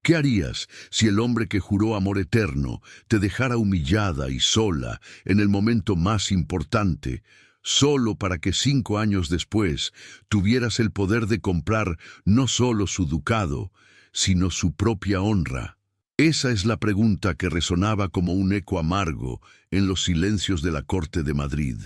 ¿Qué harías si el hombre que juró amor eterno te dejara humillada y sola en el momento más importante, solo para que 5 años después tuvieras el poder de comprar no solo su ducado, sino su propia honra? Esa es la pregunta que resonaba como un eco amargo en los silencios de la corte de Madrid,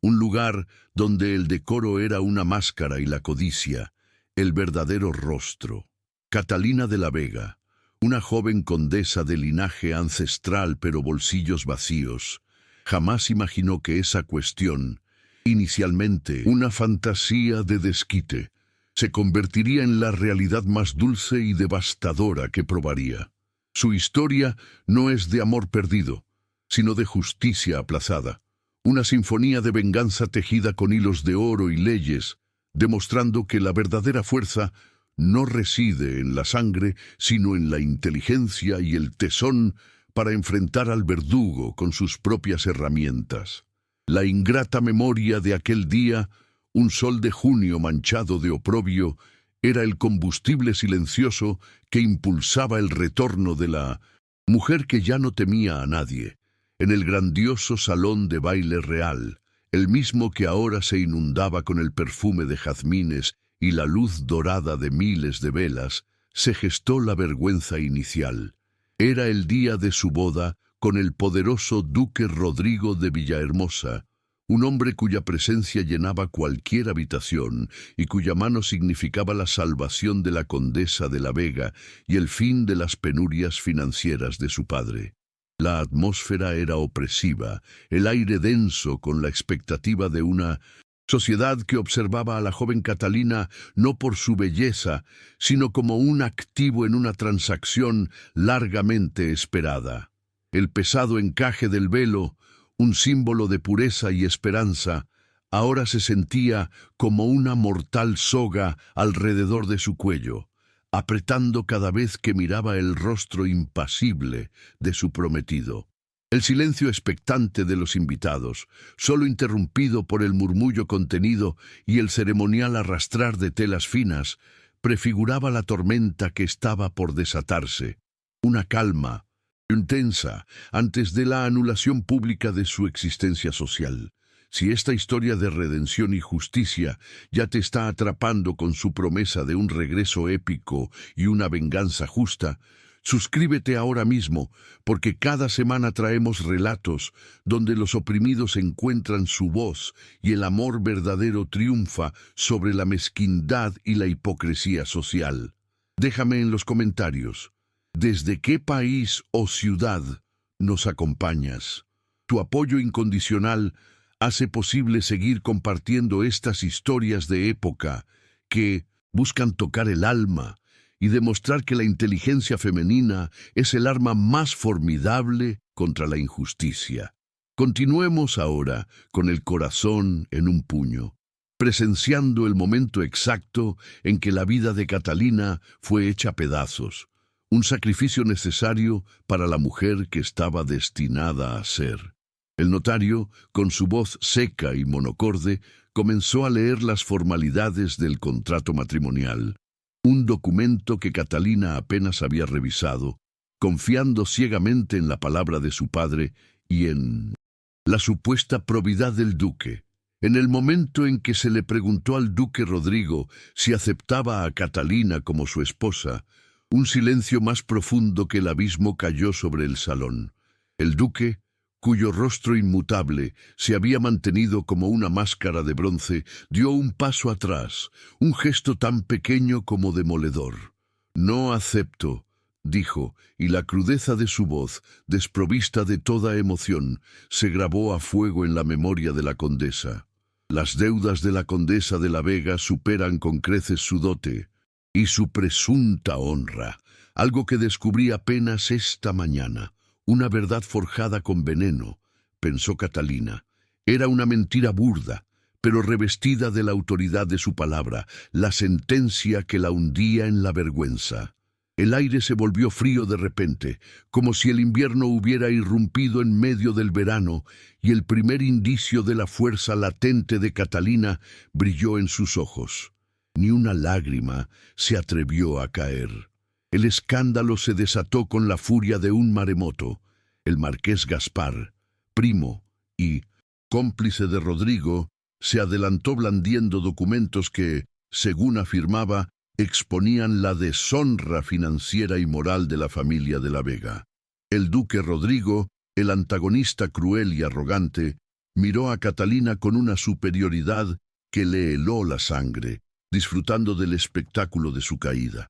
un lugar donde el decoro era una máscara y la codicia, el verdadero rostro. Catalina de la Vega, una joven condesa de linaje ancestral pero bolsillos vacíos, jamás imaginó que esa cuestión, inicialmente una fantasía de desquite, se convertiría en la realidad más dulce y devastadora que probaría. Su historia no es de amor perdido, sino de justicia aplazada, una sinfonía de venganza tejida con hilos de oro y leyes, demostrando que la verdadera fuerza no reside en la sangre, sino en la inteligencia y el tesón para enfrentar al verdugo con sus propias herramientas. La ingrata memoria de aquel día, un sol de junio manchado de oprobio, era el combustible silencioso que impulsaba el retorno de la mujer que ya no temía a nadie, en el grandioso salón de baile real, el mismo que ahora se inundaba con el perfume de jazmines y la luz dorada de miles de velas, se gestó la vergüenza inicial. Era el día de su boda con el poderoso duque Rodrigo de Villahermosa, un hombre cuya presencia llenaba cualquier habitación y cuya mano significaba la salvación de la condesa de la Vega y el fin de las penurias financieras de su padre. La atmósfera era opresiva, el aire denso con la expectativa de una sociedad que observaba a la joven Catalina no por su belleza, sino como un activo en una transacción largamente esperada. El pesado encaje del velo, un símbolo de pureza y esperanza, ahora se sentía como una mortal soga alrededor de su cuello, apretando cada vez que miraba el rostro impasible de su prometido. El silencio expectante de los invitados, solo interrumpido por el murmullo contenido y el ceremonial arrastrar de telas finas, prefiguraba la tormenta que estaba por desatarse, una calma intensa antes de la anulación pública de su existencia social. Si esta historia de redención y justicia ya te está atrapando con su promesa de un regreso épico y una venganza justa, suscríbete ahora mismo, porque cada semana traemos relatos donde los oprimidos encuentran su voz y el amor verdadero triunfa sobre la mezquindad y la hipocresía social. Déjame en los comentarios, ¿desde qué país o ciudad nos acompañas? Tu apoyo incondicional hace posible seguir compartiendo estas historias de época que buscan tocar el alma y demostrar que la inteligencia femenina es el arma más formidable contra la injusticia. Continuemos ahora con el corazón en un puño, presenciando el momento exacto en que la vida de Catalina fue hecha pedazos, un sacrificio necesario para la mujer que estaba destinada a ser. El notario, con su voz seca y monocorde, comenzó a leer las formalidades del contrato matrimonial, un documento que Catalina apenas había revisado, confiando ciegamente en la palabra de su padre y en la supuesta probidad del duque. En el momento en que se le preguntó al duque Rodrigo si aceptaba a Catalina como su esposa, un silencio más profundo que el abismo cayó sobre el salón. El duque, cuyo rostro inmutable se había mantenido como una máscara de bronce, dio un paso atrás, un gesto tan pequeño como demoledor. «No acepto», dijo, y la crudeza de su voz, desprovista de toda emoción, se grabó a fuego en la memoria de la condesa. Las deudas de la condesa de la Vega superan con creces su dote y su presunta honra, algo que descubrí apenas esta mañana. Una verdad forjada con veneno, pensó Catalina. Era una mentira burda, pero revestida de la autoridad de su palabra, la sentencia que la hundía en la vergüenza. El aire se volvió frío de repente, como si el invierno hubiera irrumpido en medio del verano, y el primer indicio de la fuerza latente de Catalina brilló en sus ojos. Ni una lágrima se atrevió a caer. el escándalo se desató con la furia de un maremoto. El marqués Gaspar, primo y cómplice de Rodrigo, se adelantó blandiendo documentos que, según afirmaba, exponían la deshonra financiera y moral de la familia de la Vega. El duque Rodrigo, el antagonista cruel y arrogante, miró a Catalina con una superioridad que le heló la sangre, disfrutando del espectáculo de su caída.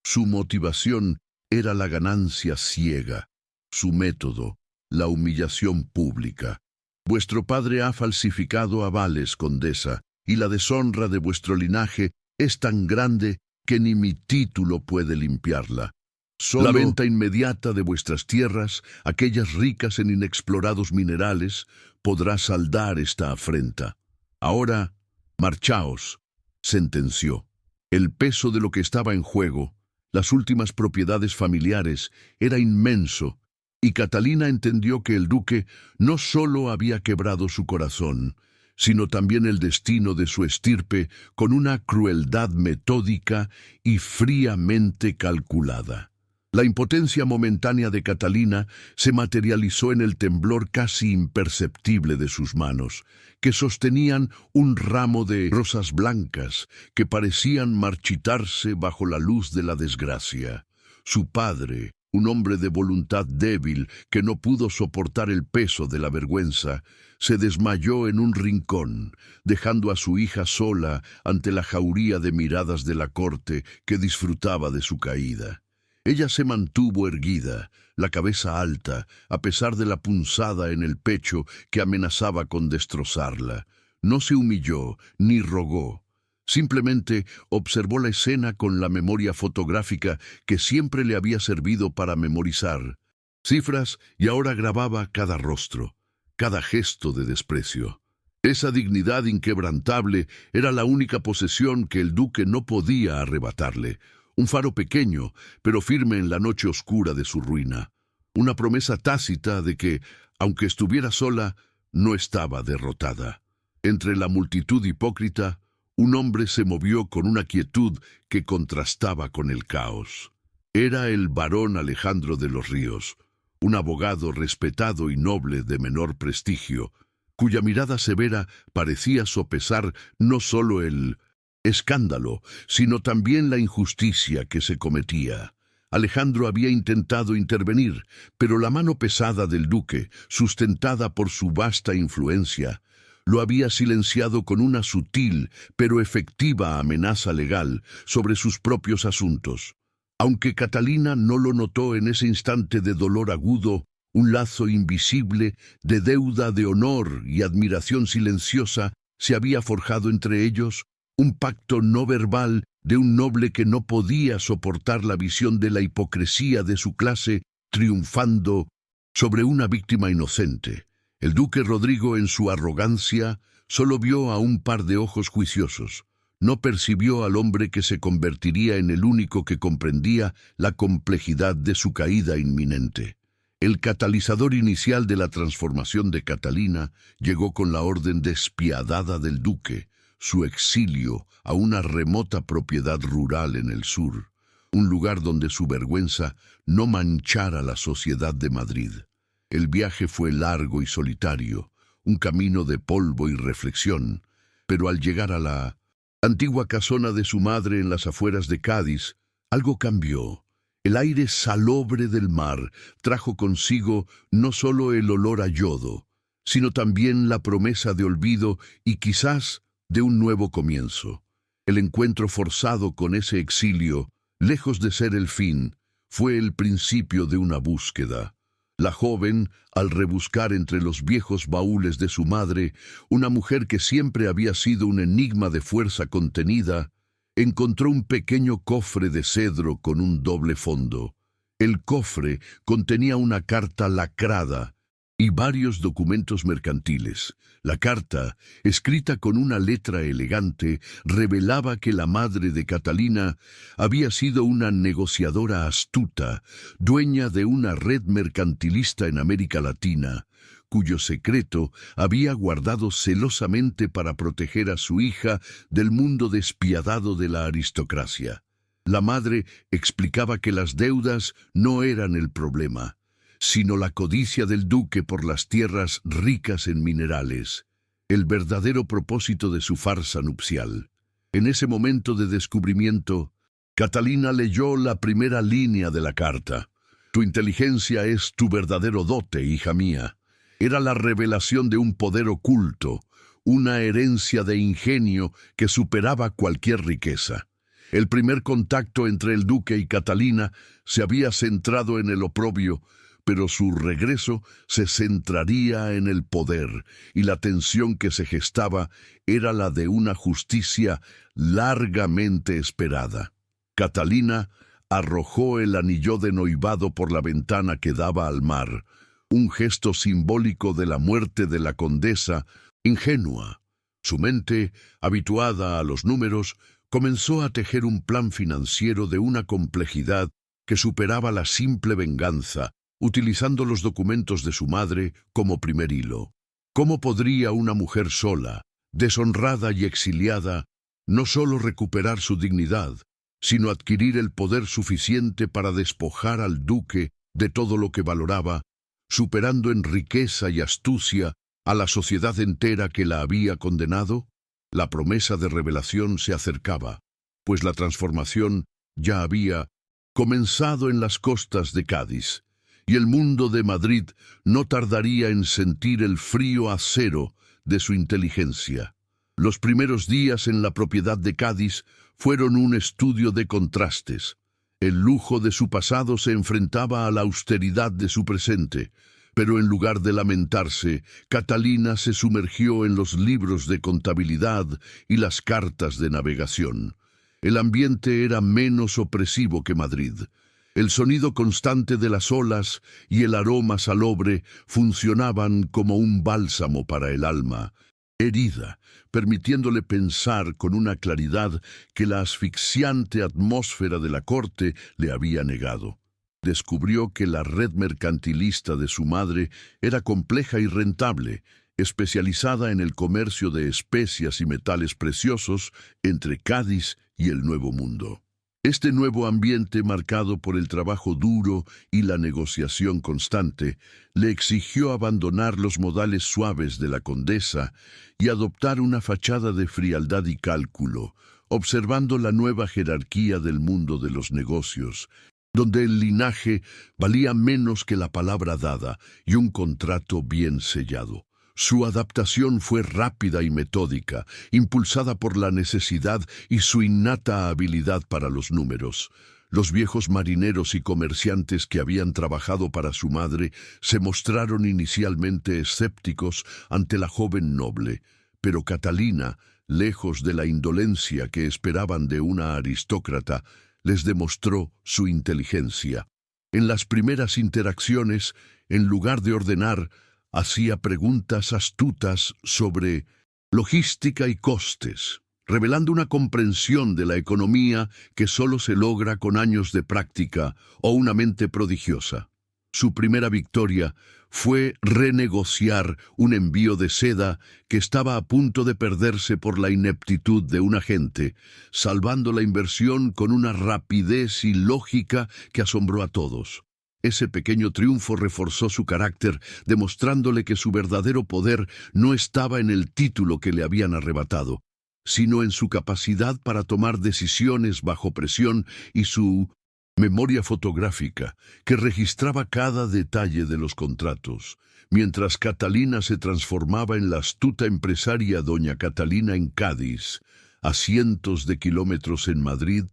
Su motivación era la ganancia ciega, su método, la humillación pública. Vuestro padre ha falsificado avales, condesa, y la deshonra de vuestro linaje es tan grande que ni mi título puede limpiarla. Solo la venta inmediata de vuestras tierras, aquellas ricas en inexplorados minerales, podrá saldar esta afrenta. Ahora, marchaos, sentenció. El peso de lo que estaba en juego, las últimas propiedades familiares, era inmenso, y Catalina entendió que el duque no solo había quebrado su corazón, sino también el destino de su estirpe con una crueldad metódica y fríamente calculada. La impotencia momentánea de Catalina se materializó en el temblor casi imperceptible de sus manos, que sostenían un ramo de rosas blancas que parecían marchitarse bajo la luz de la desgracia. Su padre, un hombre de voluntad débil que no pudo soportar el peso de la vergüenza, se desmayó en un rincón, dejando a su hija sola ante la jauría de miradas de la corte que disfrutaba de su caída. Ella se mantuvo erguida, la cabeza alta, a pesar de la punzada en el pecho que amenazaba con destrozarla. No se humilló ni rogó. Simplemente observó la escena con la memoria fotográfica que siempre le había servido para memorizar cifras, y ahora grababa cada rostro, cada gesto de desprecio. Esa dignidad inquebrantable era la única posesión que el duque no podía arrebatarle. Un faro pequeño, pero firme en la noche oscura de su ruina. Una promesa tácita de que, aunque estuviera sola, no estaba derrotada. Entre la multitud hipócrita, un hombre se movió con una quietud que contrastaba con el caos. Era el barón Alejandro de los Ríos, un abogado respetado y noble de menor prestigio, cuya mirada severa parecía sopesar no solo el escándalo, sino también la injusticia que se cometía. Alejandro había intentado intervenir, pero la mano pesada del duque, sustentada por su vasta influencia, lo había silenciado con una sutil pero efectiva amenaza legal sobre sus propios asuntos. Aunque Catalina no lo notó en ese instante de dolor agudo, un lazo invisible de deuda de honor y admiración silenciosa se había forjado entre ellos, un pacto no verbal de un noble que no podía soportar la visión de la hipocresía de su clase triunfando sobre una víctima inocente. El duque Rodrigo, en su arrogancia, solo vio a un par de ojos juiciosos. No percibió al hombre que se convertiría en el único que comprendía la complejidad de su caída inminente. El catalizador inicial de la transformación de Catalina llegó con la orden despiadada del duque, su exilio a una remota propiedad rural en el sur, un lugar donde su vergüenza no manchara la sociedad de Madrid. El viaje fue largo y solitario, un camino de polvo y reflexión, pero al llegar a la antigua casona de su madre en las afueras de Cádiz, algo cambió. El aire salobre del mar trajo consigo no solo el olor a yodo, sino también la promesa de olvido y quizás de un nuevo comienzo. El encuentro forzado con ese exilio, lejos de ser el fin, fue el principio de una búsqueda. La joven, al rebuscar entre los viejos baúles de su madre, una mujer que siempre había sido un enigma de fuerza contenida, encontró un pequeño cofre de cedro con un doble fondo. El cofre contenía una carta lacrada y varios documentos mercantiles. La carta, escrita con una letra elegante, revelaba que la madre de Catalina había sido una negociadora astuta, dueña de una red mercantilista en América Latina, cuyo secreto había guardado celosamente para proteger a su hija del mundo despiadado de la aristocracia. La madre explicaba que las deudas no eran el problema, sino la codicia del duque por las tierras ricas en minerales, el verdadero propósito de su farsa nupcial. En ese momento de descubrimiento, Catalina leyó la primera línea de la carta. Tu inteligencia es tu verdadero dote, hija mía. Era la revelación de un poder oculto, una herencia de ingenio que superaba cualquier riqueza. El primer contacto entre el duque y Catalina se había centrado en el oprobio, pero su regreso se centraría en el poder, y la tensión que se gestaba era la de una justicia largamente esperada. Catalina arrojó el anillo de noivado por la ventana que daba al mar, un gesto simbólico de la muerte de la condesa, ingenua. Su mente, habituada a los números, comenzó a tejer un plan financiero de una complejidad que superaba la simple venganza, utilizando los documentos de su madre como primer hilo. ¿Cómo podría una mujer sola, deshonrada y exiliada, no solo recuperar su dignidad, sino adquirir el poder suficiente para despojar al duque de todo lo que valoraba, superando en riqueza y astucia a la sociedad entera que la había condenado? La promesa de revelación se acercaba, pues la transformación ya había comenzado en las costas de Cádiz, y el mundo de Madrid no tardaría en sentir el frío acero de su inteligencia. Los primeros días en la propiedad de Cádiz fueron un estudio de contrastes. El lujo de su pasado se enfrentaba a la austeridad de su presente, pero en lugar de lamentarse, Catalina se sumergió en los libros de contabilidad y las cartas de navegación. El ambiente era menos opresivo que Madrid. El sonido constante de las olas y el aroma salobre funcionaban como un bálsamo para el alma, herida, permitiéndole pensar con una claridad que la asfixiante atmósfera de la corte le había negado. Descubrió que la red mercantilista de su madre era compleja y rentable, especializada en el comercio de especias y metales preciosos entre Cádiz y el Nuevo Mundo. Este nuevo ambiente, marcado por el trabajo duro y la negociación constante, le exigió abandonar los modales suaves de la condesa y adoptar una fachada de frialdad y cálculo, observando la nueva jerarquía del mundo de los negocios, donde el linaje valía menos que la palabra dada y un contrato bien sellado. Su adaptación fue rápida y metódica, impulsada por la necesidad y su innata habilidad para los números. Los viejos marineros y comerciantes que habían trabajado para su madre se mostraron inicialmente escépticos ante la joven noble, pero Catalina, lejos de la indolencia que esperaban de una aristócrata, les demostró su inteligencia. En las primeras interacciones, en lugar de ordenar, hacía preguntas astutas sobre logística y costes, revelando una comprensión de la economía que solo se logra con años de práctica o una mente prodigiosa. Su primera victoria fue renegociar un envío de seda que estaba a punto de perderse por la ineptitud de un agente, salvando la inversión con una rapidez y lógica que asombró a todos. Ese pequeño triunfo reforzó su carácter, demostrándole que su verdadero poder no estaba en el título que le habían arrebatado, sino en su capacidad para tomar decisiones bajo presión y su memoria fotográfica, que registraba cada detalle de los contratos. Mientras Catalina se transformaba en la astuta empresaria doña Catalina en Cádiz, a cientos de kilómetros en Madrid,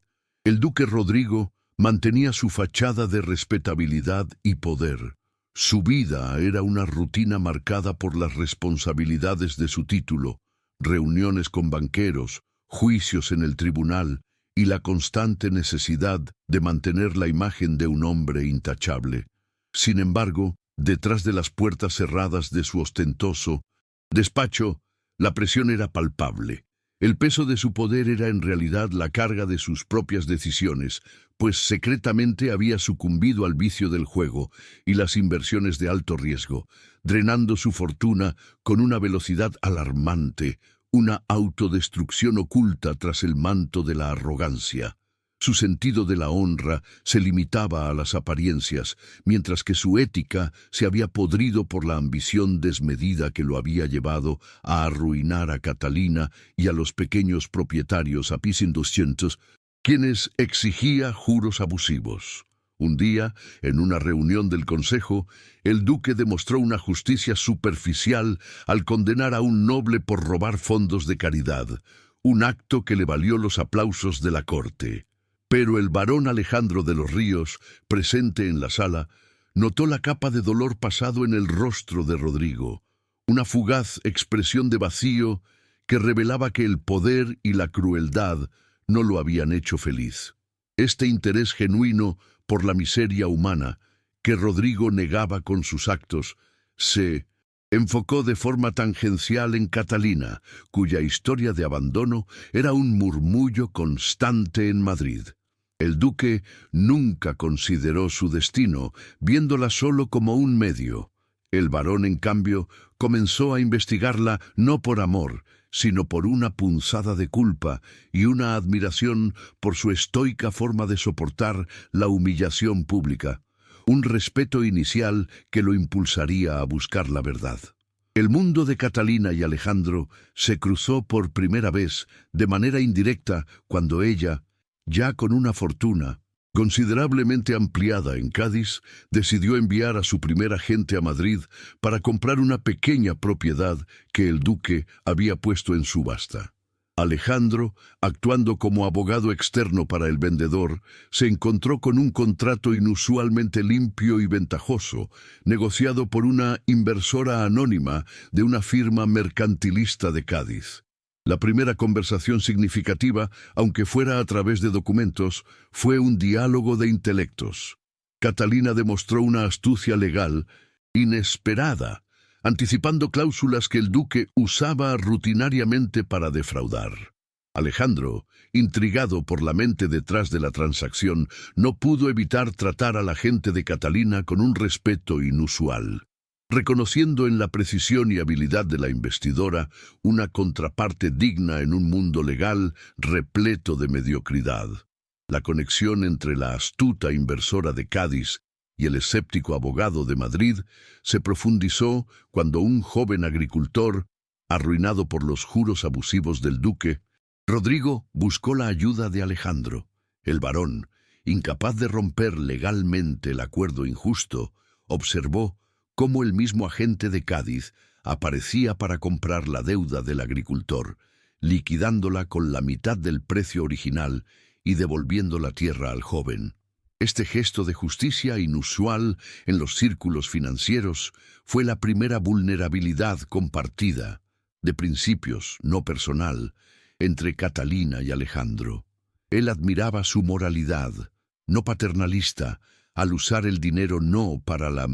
el duque Rodrigo mantenía su fachada de respetabilidad y poder. Su vida era una rutina marcada por las responsabilidades de su título, reuniones con banqueros, juicios en el tribunal y la constante necesidad de mantener la imagen de un hombre intachable. Sin embargo, detrás de las puertas cerradas de su ostentoso despacho, la presión era palpable. El peso de su poder era en realidad la carga de sus propias decisiones, pues secretamente había sucumbido al vicio del juego y las inversiones de alto riesgo, drenando su fortuna con una velocidad alarmante, una autodestrucción oculta tras el manto de la arrogancia. Su sentido de la honra se limitaba a las apariencias, mientras que su ética se había podrido por la ambición desmedida que lo había llevado a arruinar a Catalina y a los pequeños propietarios a Pis 200, quienes exigía juros abusivos. Un día, en una reunión del consejo, el duque demostró una justicia superficial al condenar a un noble por robar fondos de caridad, un acto que le valió los aplausos de la corte. Pero el barón Alejandro de los Ríos, presente en la sala, notó la capa de dolor pasado en el rostro de Rodrigo, una fugaz expresión de vacío que revelaba que el poder y la crueldad no lo habían hecho feliz. Este interés genuino por la miseria humana, que Rodrigo negaba con sus actos, se enfocó de forma tangencial en Catalina, cuya historia de abandono era un murmullo constante en Madrid. El duque nunca consideró su destino, viéndola solo como un medio. El barón, en cambio, comenzó a investigarla no por amor, sino por una punzada de culpa y una admiración por su estoica forma de soportar la humillación pública, un respeto inicial que lo impulsaría a buscar la verdad. El mundo de Catalina y Alejandro se cruzó por primera vez, de manera indirecta, cuando ella, ya con una fortuna considerablemente ampliada en Cádiz, decidió enviar a su primer agente a Madrid para comprar una pequeña propiedad que el duque había puesto en subasta. Alejandro, actuando como abogado externo para el vendedor, se encontró con un contrato inusualmente limpio y ventajoso, negociado por una inversora anónima de una firma mercantilista de Cádiz. La primera conversación significativa, aunque fuera a través de documentos, fue un diálogo de intelectos. Catalina demostró una astucia legal inesperada, anticipando cláusulas que el duque usaba rutinariamente para defraudar. Alejandro, intrigado por la mente detrás de la transacción, no pudo evitar tratar a la gente de Catalina con un respeto inusual, reconociendo en la precisión y habilidad de la investidora una contraparte digna en un mundo legal repleto de mediocridad. La conexión entre la astuta inversora de Cádiz y el escéptico abogado de Madrid se profundizó cuando un joven agricultor, arruinado por los juros abusivos del duque, Rodrigo, buscó la ayuda de Alejandro. El barón, incapaz de romper legalmente el acuerdo injusto, observó cómo el mismo agente de Cádiz aparecía para comprar la deuda del agricultor, liquidándola con la mitad del precio original y devolviendo la tierra al joven. Este gesto de justicia inusual en los círculos financieros fue la primera vulnerabilidad compartida, de principios, no personal, entre Catalina y Alejandro. Él admiraba su moralidad, no paternalista, al usar el dinero no para la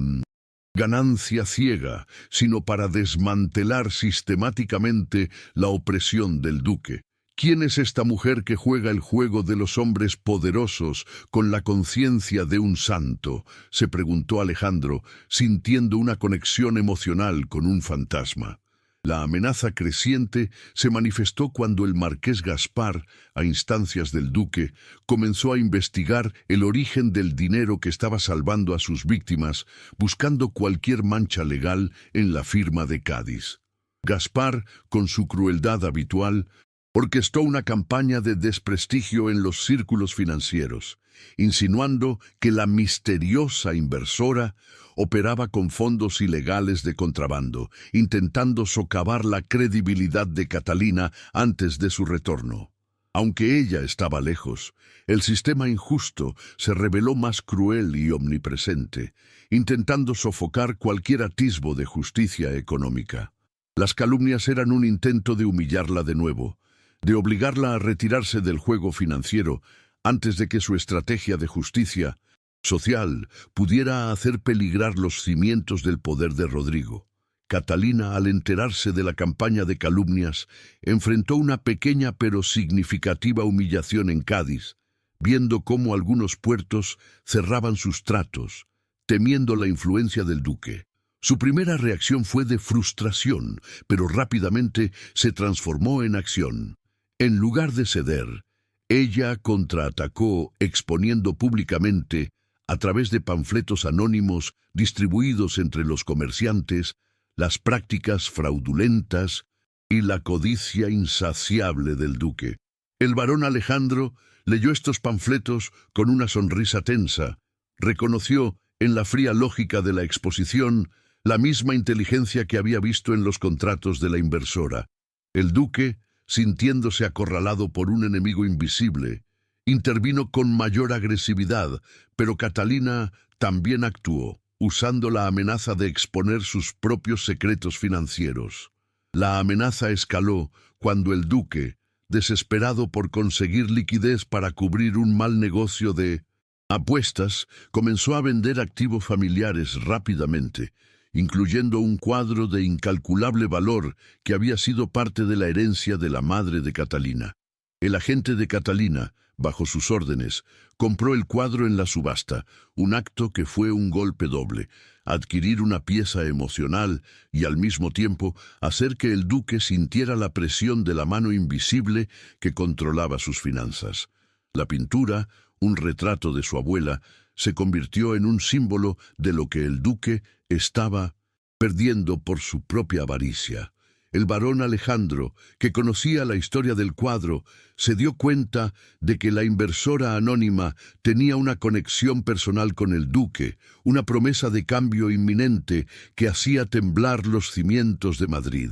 ganancia ciega, sino para desmantelar sistemáticamente la opresión del duque. ¿Quién es esta mujer que juega el juego de los hombres poderosos con la conciencia de un santo?, se preguntó Alejandro, sintiendo una conexión emocional con un fantasma. La amenaza creciente se manifestó cuando el marqués Gaspar, a instancias del duque, comenzó a investigar el origen del dinero que estaba salvando a sus víctimas, buscando cualquier mancha legal en la firma de Cádiz. Gaspar, con su crueldad habitual, orquestó una campaña de desprestigio en los círculos financieros, insinuando que la misteriosa inversora operaba con fondos ilegales de contrabando, intentando socavar la credibilidad de Catalina antes de su retorno. Aunque ella estaba lejos, el sistema injusto se reveló más cruel y omnipresente, intentando sofocar cualquier atisbo de justicia económica. Las calumnias eran un intento de humillarla de nuevo, de obligarla a retirarse del juego financiero antes de que su estrategia de justicia social pudiera hacer peligrar los cimientos del poder de Rodrigo. Catalina, al enterarse de la campaña de calumnias, enfrentó una pequeña pero significativa humillación en Cádiz, viendo cómo algunos puertos cerraban sus tratos, temiendo la influencia del duque. Su primera reacción fue de frustración, pero rápidamente se transformó en acción. En lugar de ceder, Ella contraatacó exponiendo públicamente, a través de panfletos anónimos distribuidos entre los comerciantes, las prácticas fraudulentas y la codicia insaciable del duque. El barón Alejandro leyó estos panfletos con una sonrisa tensa. Reconoció, en la fría lógica de la exposición, la misma inteligencia que había visto en los contratos de la inversora. El duque, sintiéndose acorralado por un enemigo invisible, intervino con mayor agresividad, pero Catalina también actuó, usando la amenaza de exponer sus propios secretos financieros. La amenaza escaló cuando el duque, desesperado por conseguir liquidez para cubrir un mal negocio de apuestas, comenzó a vender activos familiares rápidamente, incluyendo un cuadro de incalculable valor que había sido parte de la herencia de la madre de Catalina. El agente de Catalina, bajo sus órdenes, compró el cuadro en la subasta, un acto que fue un golpe doble: adquirir una pieza emocional y al mismo tiempo hacer que el duque sintiera la presión de la mano invisible que controlaba sus finanzas. La pintura, un retrato de su abuela, se convirtió en un símbolo de lo que el duque estaba perdiendo por su propia avaricia. El barón Alejandro, que conocía la historia del cuadro, se dio cuenta de que la inversora anónima tenía una conexión personal con el duque, una promesa de cambio inminente que hacía temblar los cimientos de Madrid.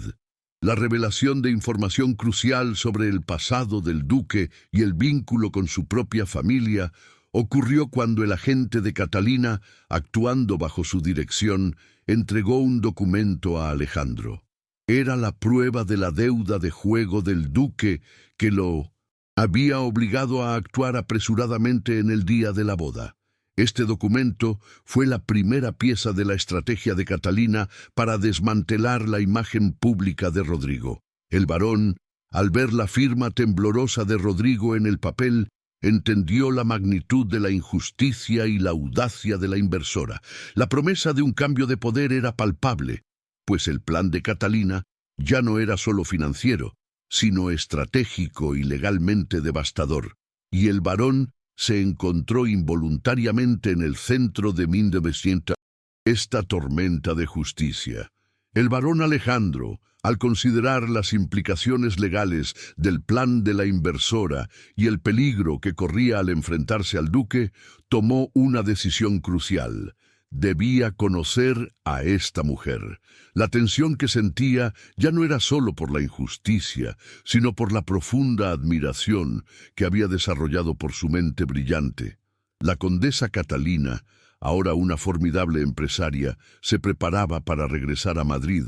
La revelación de información crucial sobre el pasado del duque y el vínculo con su propia familia ocurrió cuando el agente de Catalina, actuando bajo su dirección, entregó un documento a Alejandro. Era la prueba de la deuda de juego del duque que lo había obligado a actuar apresuradamente en el día de la boda. Este documento fue la primera pieza de la estrategia de Catalina para desmantelar la imagen pública de Rodrigo. El barón, al ver la firma temblorosa de Rodrigo en el papel, entendió la magnitud de la injusticia y la audacia de la inversora. La promesa de un cambio de poder era palpable, pues el plan de Catalina ya no era solo financiero, sino estratégico y legalmente devastador, y el barón se encontró involuntariamente en el centro de 1900. Esta tormenta de justicia. El barón Alejandro, al considerar las implicaciones legales del plan de la inversora y el peligro que corría al enfrentarse al duque, tomó una decisión crucial. Debía conocer a esta mujer. La tensión que sentía ya no era solo por la injusticia, sino por la profunda admiración que había desarrollado por su mente brillante. La condesa Catalina, ahora una formidable empresaria, se preparaba para regresar a Madrid,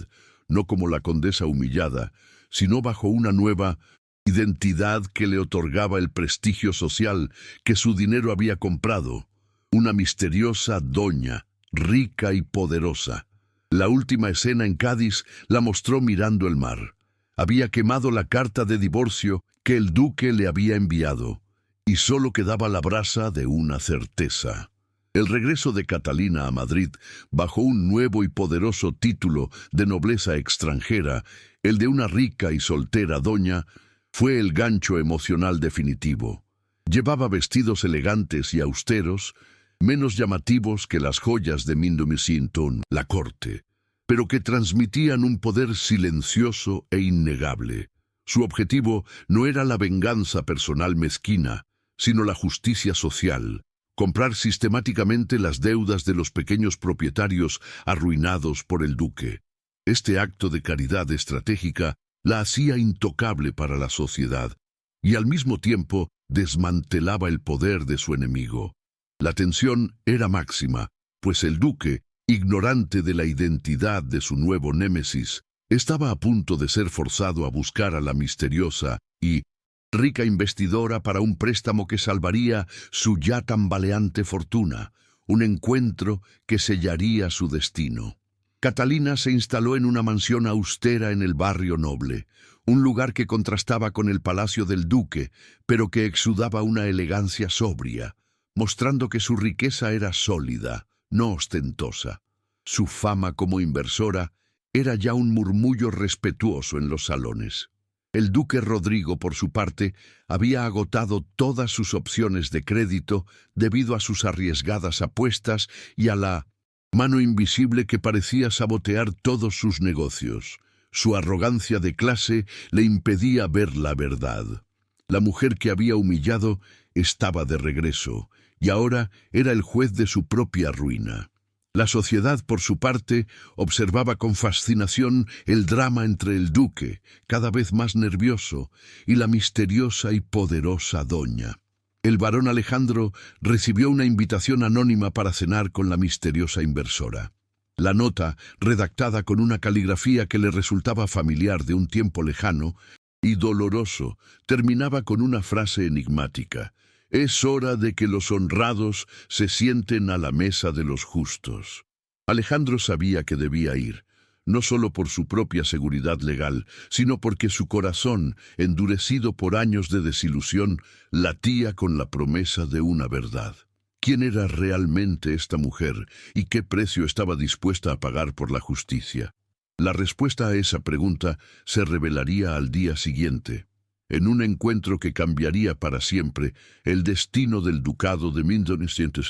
no como la condesa humillada, sino bajo una nueva identidad que le otorgaba el prestigio social que su dinero había comprado. Una misteriosa doña, rica y poderosa. La última escena en Cádiz la mostró mirando el mar. Había quemado la carta de divorcio que el duque le había enviado, y solo quedaba la brasa de una certeza. El regreso de Catalina a Madrid, bajo un nuevo y poderoso título de nobleza extranjera, el de una rica y soltera doña, fue el gancho emocional definitivo. Llevaba vestidos elegantes y austeros, menos llamativos que las joyas de 1900, la corte, pero que transmitían un poder silencioso e innegable. Su objetivo no era la venganza personal mezquina, sino la justicia social, comprar sistemáticamente las deudas de los pequeños propietarios arruinados por el duque. Este acto de caridad estratégica la hacía intocable para la sociedad y al mismo tiempo desmantelaba el poder de su enemigo. La tensión era máxima, pues el duque, ignorante de la identidad de su nuevo némesis, estaba a punto de ser forzado a buscar a la misteriosa y rica investidora para un préstamo que salvaría su ya tambaleante fortuna, un encuentro que sellaría su destino. Catalina se instaló en una mansión austera en el barrio noble, un lugar que contrastaba con el palacio del duque, pero que exudaba una elegancia sobria, mostrando que su riqueza era sólida, no ostentosa. Su fama como inversora era ya un murmullo respetuoso en los salones. El duque Rodrigo, por su parte, había agotado todas sus opciones de crédito debido a sus arriesgadas apuestas y a la mano invisible que parecía sabotear todos sus negocios. Su arrogancia de clase le impedía ver la verdad. La mujer que había humillado estaba de regreso, y ahora era el juez de su propia ruina. La sociedad, por su parte, observaba con fascinación el drama entre el duque, cada vez más nervioso, y la misteriosa y poderosa doña. El barón Alejandro recibió una invitación anónima para cenar con la misteriosa inversora. La nota, redactada con una caligrafía que le resultaba familiar de un tiempo lejano y doloroso, terminaba con una frase enigmática: «Es hora de que los honrados se sienten a la mesa de los justos». Alejandro sabía que debía ir, no solo por su propia seguridad legal, sino porque su corazón, endurecido por años de desilusión, latía con la promesa de una verdad. ¿Quién era realmente esta mujer y qué precio estaba dispuesta a pagar por la justicia? La respuesta a esa pregunta se revelaría al día siguiente, en un encuentro que cambiaría para siempre el destino del ducado de Mindonientes,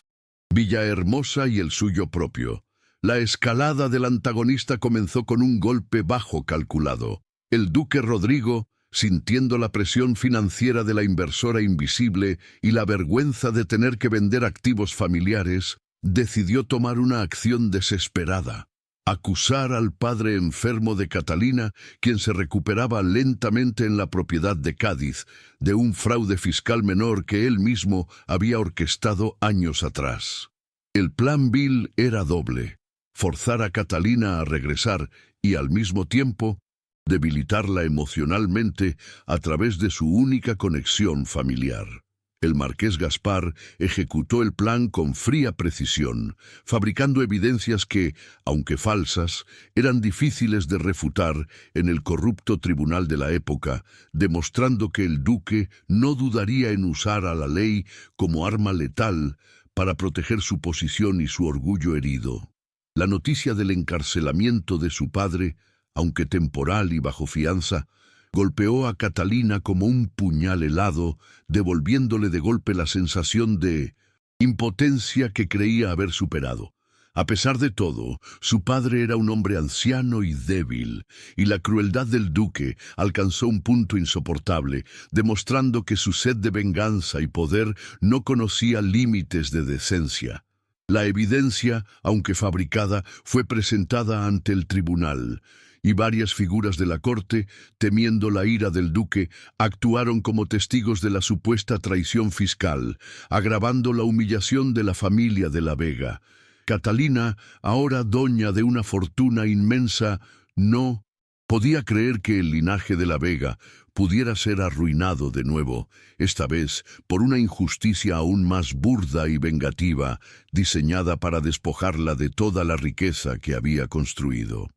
Villahermosa y el suyo propio. La escalada del antagonista comenzó con un golpe bajo calculado. El duque Rodrigo, sintiendo la presión financiera de la inversora invisible y la vergüenza de tener que vender activos familiares, decidió tomar una acción desesperada: acusar al padre enfermo de Catalina, quien se recuperaba lentamente en la propiedad de Cádiz, de un fraude fiscal menor que él mismo había orquestado años atrás. El plan vil era doble: forzar a Catalina a regresar y, al mismo tiempo, debilitarla emocionalmente a través de su única conexión familiar. El marqués Gaspar ejecutó el plan con fría precisión, fabricando evidencias que, aunque falsas, eran difíciles de refutar en el corrupto tribunal de la época, demostrando que el duque no dudaría en usar a la ley como arma letal para proteger su posición y su orgullo herido. La noticia del encarcelamiento de su padre, aunque temporal y bajo fianza, golpeó a Catalina como un puñal helado, devolviéndole de golpe la sensación de impotencia que creía haber superado. A pesar de todo, su padre era un hombre anciano y débil, y la crueldad del duque alcanzó un punto insoportable, demostrando que su sed de venganza y poder no conocía límites de decencia. La evidencia, aunque fabricada, fue presentada ante el tribunal, y varias figuras de la corte, temiendo la ira del duque, actuaron como testigos de la supuesta traición fiscal, agravando la humillación de la familia de la Vega. Catalina, ahora doña de una fortuna inmensa, no podía creer que el linaje de la Vega pudiera ser arruinado de nuevo, esta vez por una injusticia aún más burda y vengativa, diseñada para despojarla de toda la riqueza que había construido.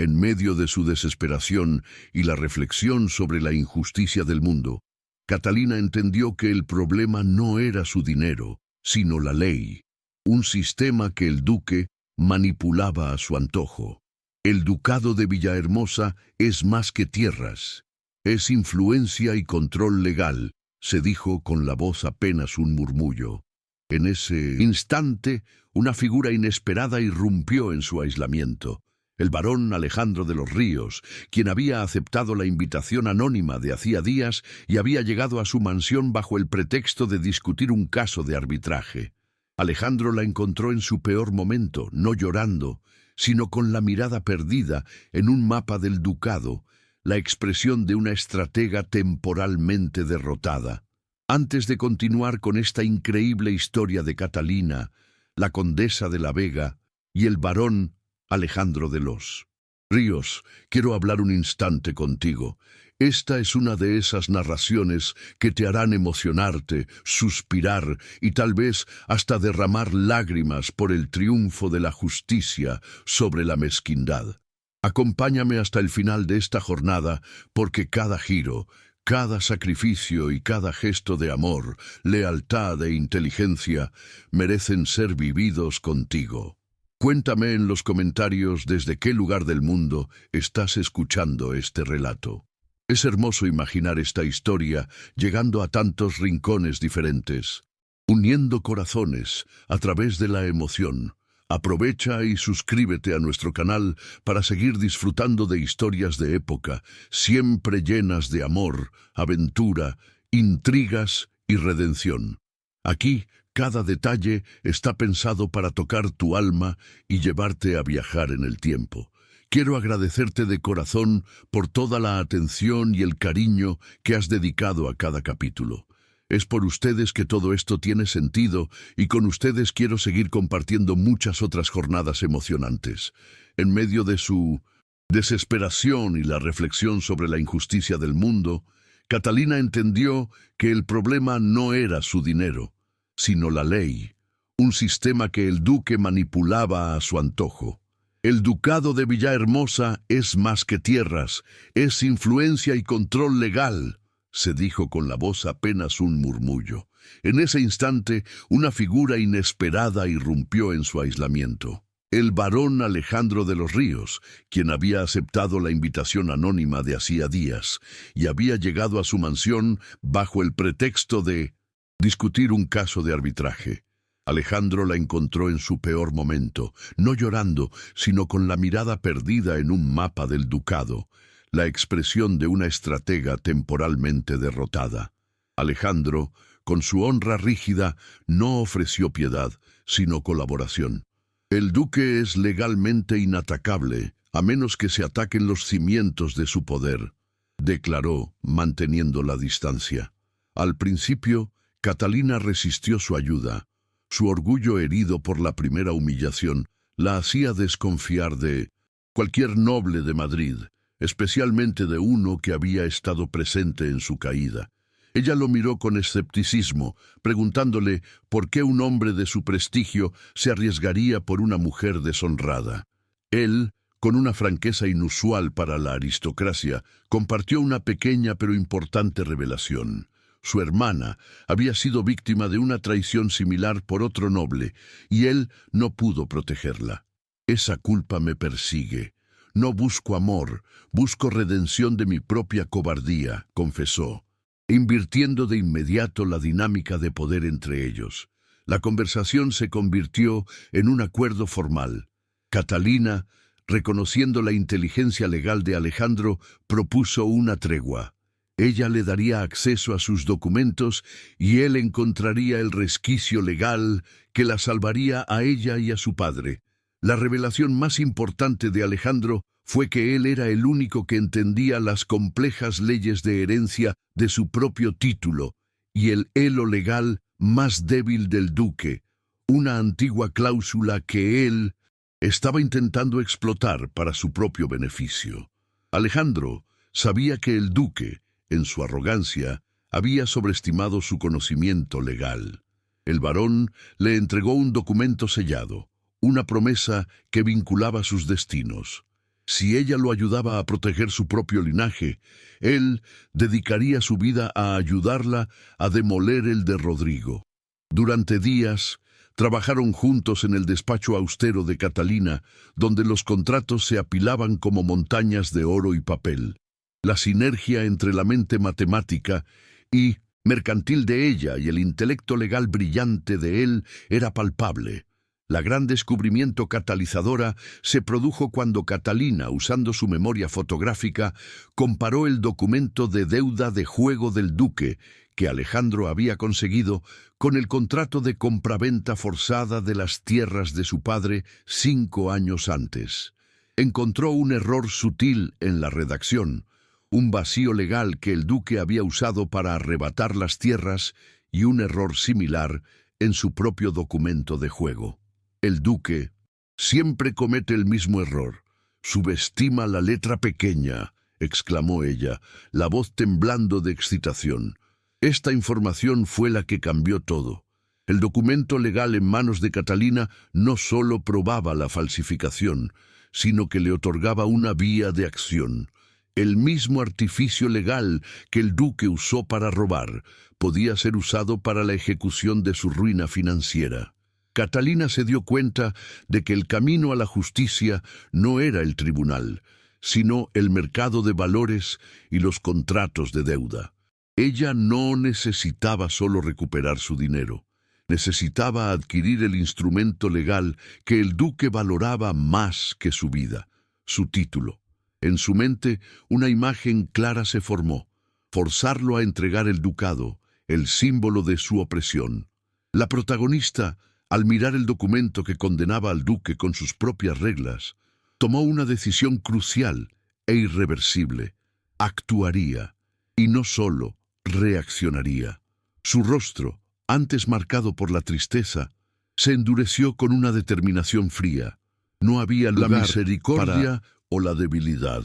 En medio de su desesperación y la reflexión sobre la injusticia del mundo, Catalina entendió que el problema no era su dinero, sino la ley, un sistema que el duque manipulaba a su antojo. El ducado de Villahermosa es más que tierras, es influencia y control legal, se dijo con la voz apenas un murmullo. En ese instante, una figura inesperada irrumpió en su aislamiento. El barón Alejandro de los Ríos, quien había aceptado la invitación anónima de hacía días y había llegado a su mansión bajo el pretexto de discutir un caso de arbitraje. Alejandro la encontró en su peor momento, no llorando, sino con la mirada perdida en un mapa del ducado, la expresión de una estratega temporalmente derrotada. Antes de continuar con esta increíble historia de Catalina, la condesa de la Vega y el barón Alejandro de los Ríos, quiero hablar un instante contigo. Esta es una de esas narraciones que te harán emocionarte, suspirar y tal vez hasta derramar lágrimas por el triunfo de la justicia sobre la mezquindad. Acompáñame hasta el final de esta jornada, porque cada giro, cada sacrificio y cada gesto de amor, lealtad e inteligencia merecen ser vividos contigo. Cuéntame en los comentarios desde qué lugar del mundo estás escuchando este relato. Es hermoso imaginar esta historia llegando a tantos rincones diferentes, uniendo corazones a través de la emoción. Aprovecha y suscríbete a nuestro canal para seguir disfrutando de historias de época, siempre llenas de amor, aventura, intrigas y redención. Aquí, cada detalle está pensado para tocar tu alma y llevarte a viajar en el tiempo. Quiero agradecerte de corazón por toda la atención y el cariño que has dedicado a cada capítulo. Es por ustedes que todo esto tiene sentido y con ustedes quiero seguir compartiendo muchas otras jornadas emocionantes. En medio de su desesperación y la reflexión sobre la injusticia del mundo, Catalina entendió que el problema no era su dinero, sino la ley, un sistema que el duque manipulaba a su antojo. El ducado de Villahermosa es más que tierras, es influencia y control legal, se dijo con la voz apenas un murmullo. En ese instante, una figura inesperada irrumpió en su aislamiento. El barón Alejandro de los Ríos, quien había aceptado la invitación anónima de hacía días y había llegado a su mansión bajo el pretexto de discutir un caso de arbitraje. Alejandro la encontró en su peor momento, no llorando, sino con la mirada perdida en un mapa del ducado, la expresión de una estratega temporalmente derrotada. Alejandro, con su honra rígida, no ofreció piedad, sino colaboración. El duque es legalmente inatacable, a menos que se ataquen los cimientos de su poder, declaró, manteniendo la distancia. Al principio, Catalina resistió su ayuda. Su orgullo herido por la primera humillación la hacía desconfiar de cualquier noble de Madrid, especialmente de uno que había estado presente en su caída. Ella lo miró con escepticismo, preguntándole por qué un hombre de su prestigio se arriesgaría por una mujer deshonrada. Él, con una franqueza inusual para la aristocracia, compartió una pequeña pero importante revelación. Su hermana había sido víctima de una traición similar por otro noble, y él no pudo protegerla. Esa culpa me persigue. No busco amor, busco redención de mi propia cobardía, confesó, invirtiendo de inmediato la dinámica de poder entre ellos. La conversación se convirtió en un acuerdo formal. Catalina, reconociendo la inteligencia legal de Alejandro, propuso una tregua. Ella le daría acceso a sus documentos y él encontraría el resquicio legal que la salvaría a ella y a su padre. La revelación más importante de Alejandro fue que él era el único que entendía las complejas leyes de herencia de su propio título y el elo legal más débil del duque, una antigua cláusula que él estaba intentando explotar para su propio beneficio. Alejandro sabía que el duque, en su arrogancia, había sobreestimado su conocimiento legal. El barón le entregó un documento sellado, una promesa que vinculaba sus destinos. Si ella lo ayudaba a proteger su propio linaje, él dedicaría su vida a ayudarla a demoler el de Rodrigo. Durante días, trabajaron juntos en el despacho austero de Catalina, donde los contratos se apilaban como montañas de oro y papel. La sinergia entre la mente matemática y mercantil de ella y el intelecto legal brillante de él era palpable. La gran descubrimiento catalizadora se produjo cuando Catalina, usando su memoria fotográfica, comparó el documento de deuda de juego del duque que Alejandro había conseguido con el contrato de compraventa forzada de las tierras de su padre 5 años antes. Encontró un error sutil en la redacción, un vacío legal que el duque había usado para arrebatar las tierras y un error similar en su propio documento de juego. El duque siempre comete el mismo error. Subestima la letra pequeña, exclamó ella, la voz temblando de excitación. Esta información fue la que cambió todo. El documento legal en manos de Catalina no solo probaba la falsificación, sino que le otorgaba una vía de acción. El mismo artificio legal que el duque usó para robar podía ser usado para la ejecución de su ruina financiera. Catalina se dio cuenta de que el camino a la justicia no era el tribunal, sino el mercado de valores y los contratos de deuda. Ella no necesitaba solo recuperar su dinero. Necesitaba adquirir el instrumento legal que el duque valoraba más que su vida, su título. En su mente, una imagen clara se formó: forzarlo a entregar el ducado, el símbolo de su opresión. La protagonista, al mirar el documento que condenaba al duque con sus propias reglas, tomó una decisión crucial e irreversible. Actuaría, y no solo reaccionaría. Su rostro, antes marcado por la tristeza, se endureció con una determinación fría. No había lugar la misericordia o la debilidad.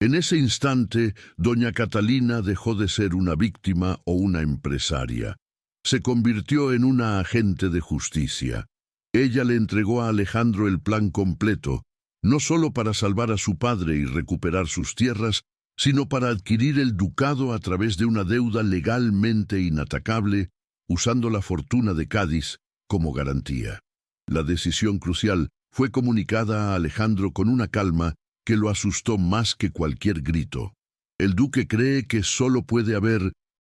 En ese instante, doña Catalina dejó de ser una víctima o una empresaria. Se convirtió en una agente de justicia. Ella le entregó a Alejandro el plan completo, no solo para salvar a su padre y recuperar sus tierras, sino para adquirir el ducado a través de una deuda legalmente inatacable, usando la fortuna de Cádiz como garantía. La decisión crucial fue comunicada a Alejandro con una calma que lo asustó más que cualquier grito. El duque cree que solo puede haber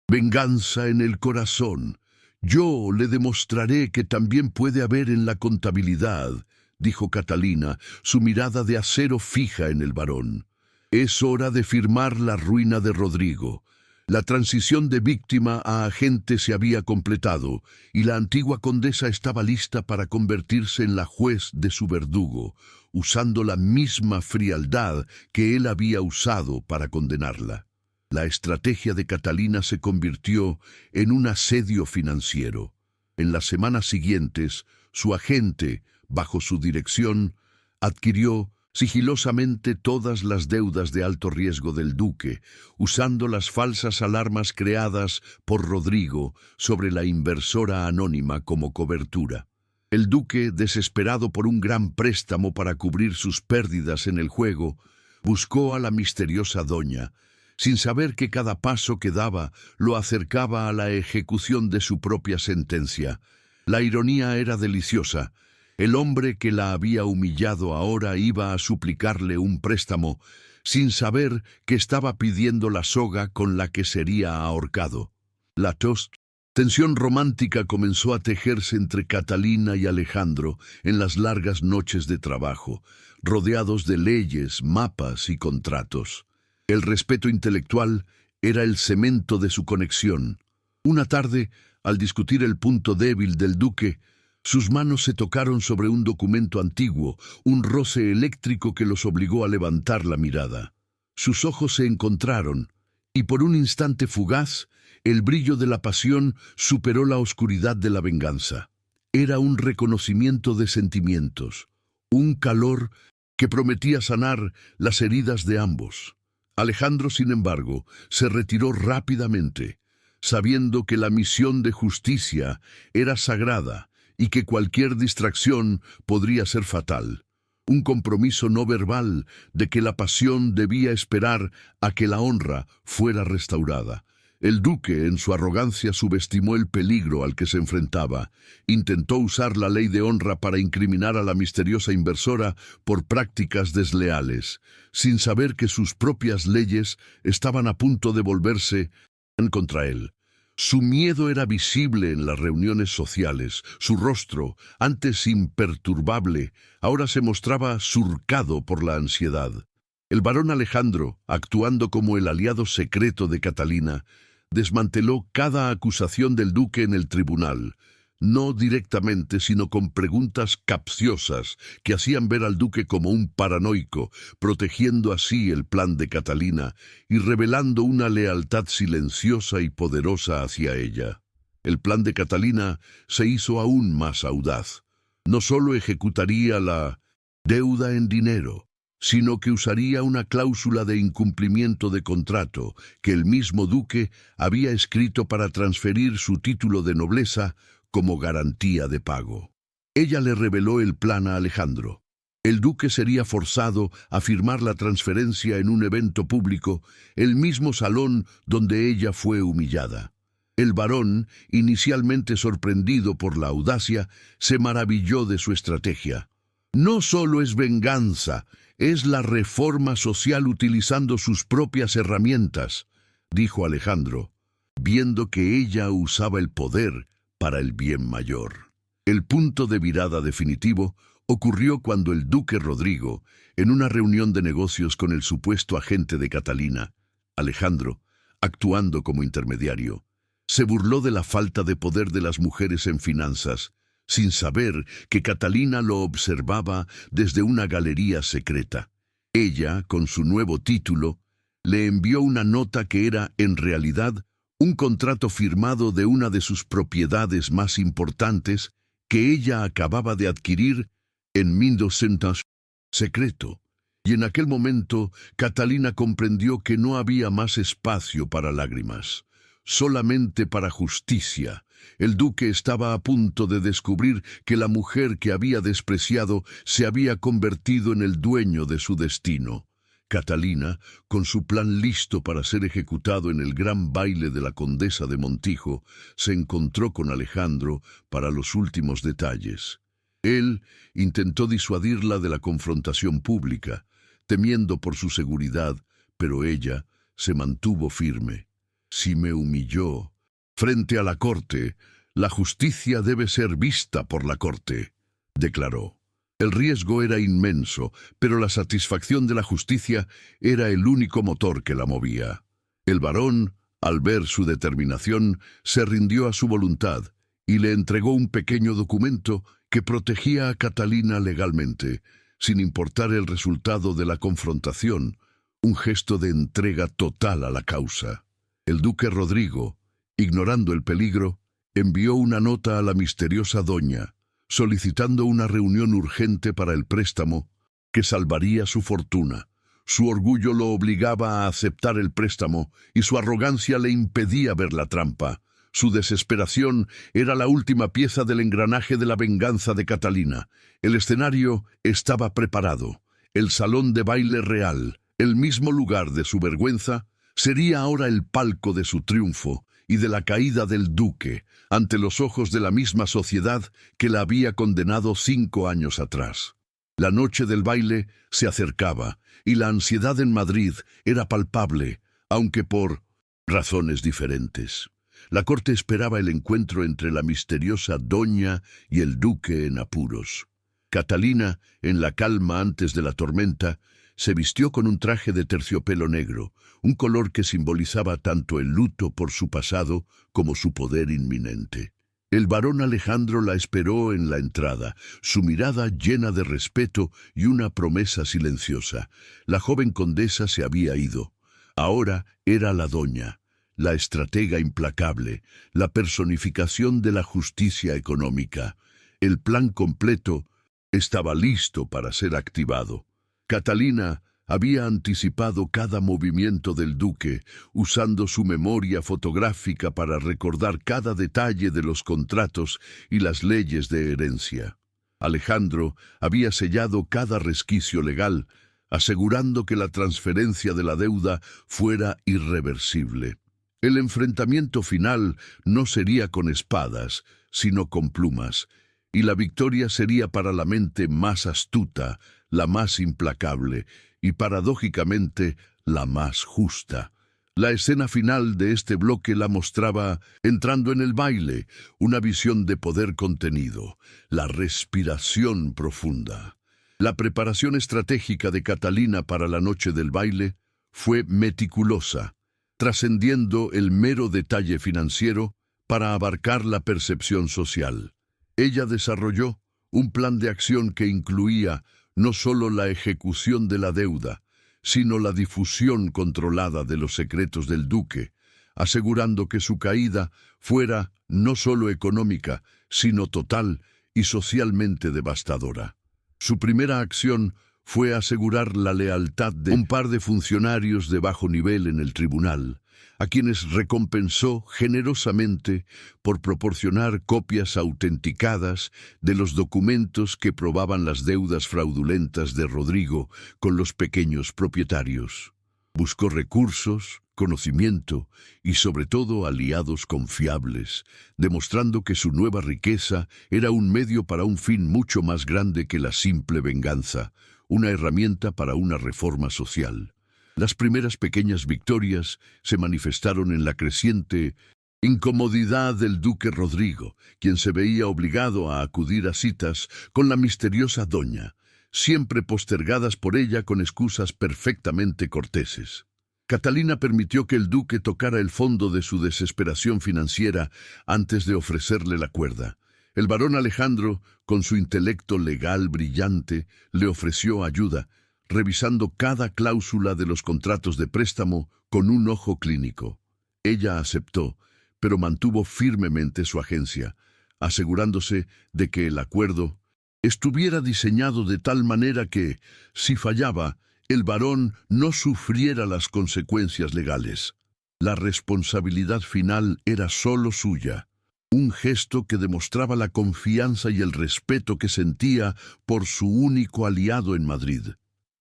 venganza en el corazón. Yo le demostraré que también puede haber en la contabilidad, dijo Catalina, su mirada de acero fija en el varón. Es hora de firmar la ruina de Rodrigo. La transición de víctima a agente se había completado y la antigua condesa estaba lista para convertirse en la juez de su verdugo, usando la misma frialdad que él había usado para condenarla. La estrategia de Catalina se convirtió en un asedio financiero. En las semanas siguientes, su agente, bajo su dirección, adquirió sigilosamente todas las deudas de alto riesgo del duque, usando las falsas alarmas creadas por Rodrigo sobre la inversora anónima como cobertura. El duque, desesperado por un gran préstamo para cubrir sus pérdidas en el juego, buscó a la misteriosa doña, sin saber que cada paso que daba lo acercaba a la ejecución de su propia sentencia. La ironía era deliciosa. El hombre que la había humillado ahora iba a suplicarle un préstamo, sin saber que estaba pidiendo la soga con la que sería ahorcado. La tensión romántica comenzó a tejerse entre Catalina y Alejandro en las largas noches de trabajo, rodeados de leyes, mapas y contratos. El respeto intelectual era el cemento de su conexión. Una tarde, al discutir el punto débil del duque, sus manos se tocaron sobre un documento antiguo, un roce eléctrico que los obligó a levantar la mirada. Sus ojos se encontraron, y por un instante fugaz, el brillo de la pasión superó la oscuridad de la venganza. Era un reconocimiento de sentimientos, un calor que prometía sanar las heridas de ambos. Alejandro, sin embargo, se retiró rápidamente, sabiendo que la misión de justicia era sagrada y que cualquier distracción podría ser fatal. Un compromiso no verbal de que la pasión debía esperar a que la honra fuera restaurada. El duque, en su arrogancia, subestimó el peligro al que se enfrentaba. Intentó usar la ley de honra para incriminar a la misteriosa inversora por prácticas desleales, sin saber que sus propias leyes estaban a punto de volverse contra él. Su miedo era visible en las reuniones sociales. Su rostro, antes imperturbable, ahora se mostraba surcado por la ansiedad. El barón Alejandro, actuando como el aliado secreto de Catalina, desmanteló cada acusación del duque en el tribunal, no directamente, sino con preguntas capciosas que hacían ver al duque como un paranoico, protegiendo así el plan de Catalina y revelando una lealtad silenciosa y poderosa hacia ella. El plan de Catalina se hizo aún más audaz. No solo ejecutaría la deuda en dinero, sino que usaría una cláusula de incumplimiento de contrato que el mismo duque había escrito para transferir su título de nobleza como garantía de pago. Ella le reveló el plan a Alejandro. El duque sería forzado a firmar la transferencia en un evento público, el mismo salón donde ella fue humillada. El barón, inicialmente sorprendido por la audacia, se maravilló de su estrategia. No solo es venganza, Es la reforma social utilizando sus propias herramientas, dijo Alejandro, viendo que ella usaba el poder para el bien mayor. El punto de virada definitivo ocurrió cuando el duque Rodrigo, en una reunión de negocios con el supuesto agente de Catalina, Alejandro, actuando como intermediario, se burló de la falta de poder de las mujeres en finanzas, sin saber que Catalina lo observaba desde una galería secreta. Ella, con su nuevo título, le envió una nota que era, en realidad, un contrato firmado de una de sus propiedades más importantes que ella acababa de adquirir en 1200, secreto. Y en aquel momento, Catalina comprendió que no había más espacio para lágrimas, solamente para justicia. El duque estaba a punto de descubrir que la mujer que había despreciado se había convertido en el dueño de su destino. Catalina, con su plan listo para ser ejecutado en el gran baile de la condesa de Montijo, se encontró con Alejandro para los últimos detalles. Él intentó disuadirla de la confrontación pública, temiendo por su seguridad, pero ella se mantuvo firme. Si me humilló frente a la corte, la justicia debe ser vista por la corte, declaró. El riesgo era inmenso, pero la satisfacción de la justicia era el único motor que la movía. El varón, al ver su determinación, se rindió a su voluntad y le entregó un pequeño documento que protegía a Catalina legalmente, sin importar el resultado de la confrontación, un gesto de entrega total a la causa. El duque Rodrigo, ignorando el peligro, envió una nota a la misteriosa doña, solicitando una reunión urgente para el préstamo que salvaría su fortuna. Su orgullo lo obligaba a aceptar el préstamo y su arrogancia le impedía ver la trampa. Su desesperación era la última pieza del engranaje de la venganza de Catalina. El escenario estaba preparado. El salón de baile real, el mismo lugar de su vergüenza, sería ahora el palco de su triunfo y de la caída del duque, ante los ojos de la misma sociedad que la había condenado 5 años atrás. La noche del baile se acercaba, y la ansiedad en Madrid era palpable, aunque por razones diferentes. La corte esperaba el encuentro entre la misteriosa doña y el duque en apuros. Catalina, en la calma antes de la tormenta, se vistió con un traje de terciopelo negro, un color que simbolizaba tanto el luto por su pasado como su poder inminente. El varón Alejandro la esperó en la entrada, su mirada llena de respeto y una promesa silenciosa. La joven condesa se había ido. Ahora era la doña, la estratega implacable, la personificación de la justicia económica. El plan completo estaba listo para ser activado. Catalina había anticipado cada movimiento del duque, usando su memoria fotográfica para recordar cada detalle de los contratos y las leyes de herencia. Alejandro había sellado cada resquicio legal, asegurando que la transferencia de la deuda fuera irreversible. El enfrentamiento final no sería con espadas, sino con plumas, y la victoria sería para la mente más astuta, la más implacable y, paradójicamente, la más justa. La escena final de este bloque la mostraba entrando en el baile, una visión de poder contenido, la respiración profunda. La preparación estratégica de Catalina para la noche del baile fue meticulosa, trascendiendo el mero detalle financiero para abarcar la percepción social. Ella desarrolló un plan de acción que incluía no solo la ejecución de la deuda, sino la difusión controlada de los secretos del duque, asegurando que su caída fuera no solo económica, sino total y socialmente devastadora. Su primera acción fue asegurar la lealtad de un par de funcionarios de bajo nivel en el tribunal, a quienes recompensó generosamente por proporcionar copias autenticadas de los documentos que probaban las deudas fraudulentas de Rodrigo con los pequeños propietarios. Buscó recursos, conocimiento y sobre todo aliados confiables, demostrando que su nueva riqueza era un medio para un fin mucho más grande que la simple venganza, una herramienta para una reforma social. Las primeras pequeñas victorias se manifestaron en la creciente incomodidad del duque Rodrigo, quien se veía obligado a acudir a citas con la misteriosa doña, siempre postergadas por ella con excusas perfectamente corteses. Catalina permitió que el duque tocara el fondo de su desesperación financiera antes de ofrecerle la cuerda. El barón Alejandro, con su intelecto legal brillante, le ofreció ayuda, revisando cada cláusula de los contratos de préstamo con un ojo clínico. Ella aceptó, pero mantuvo firmemente su agencia, asegurándose de que el acuerdo estuviera diseñado de tal manera que, si fallaba, el barón no sufriera las consecuencias legales. La responsabilidad final era solo suya, un gesto que demostraba la confianza y el respeto que sentía por su único aliado en Madrid.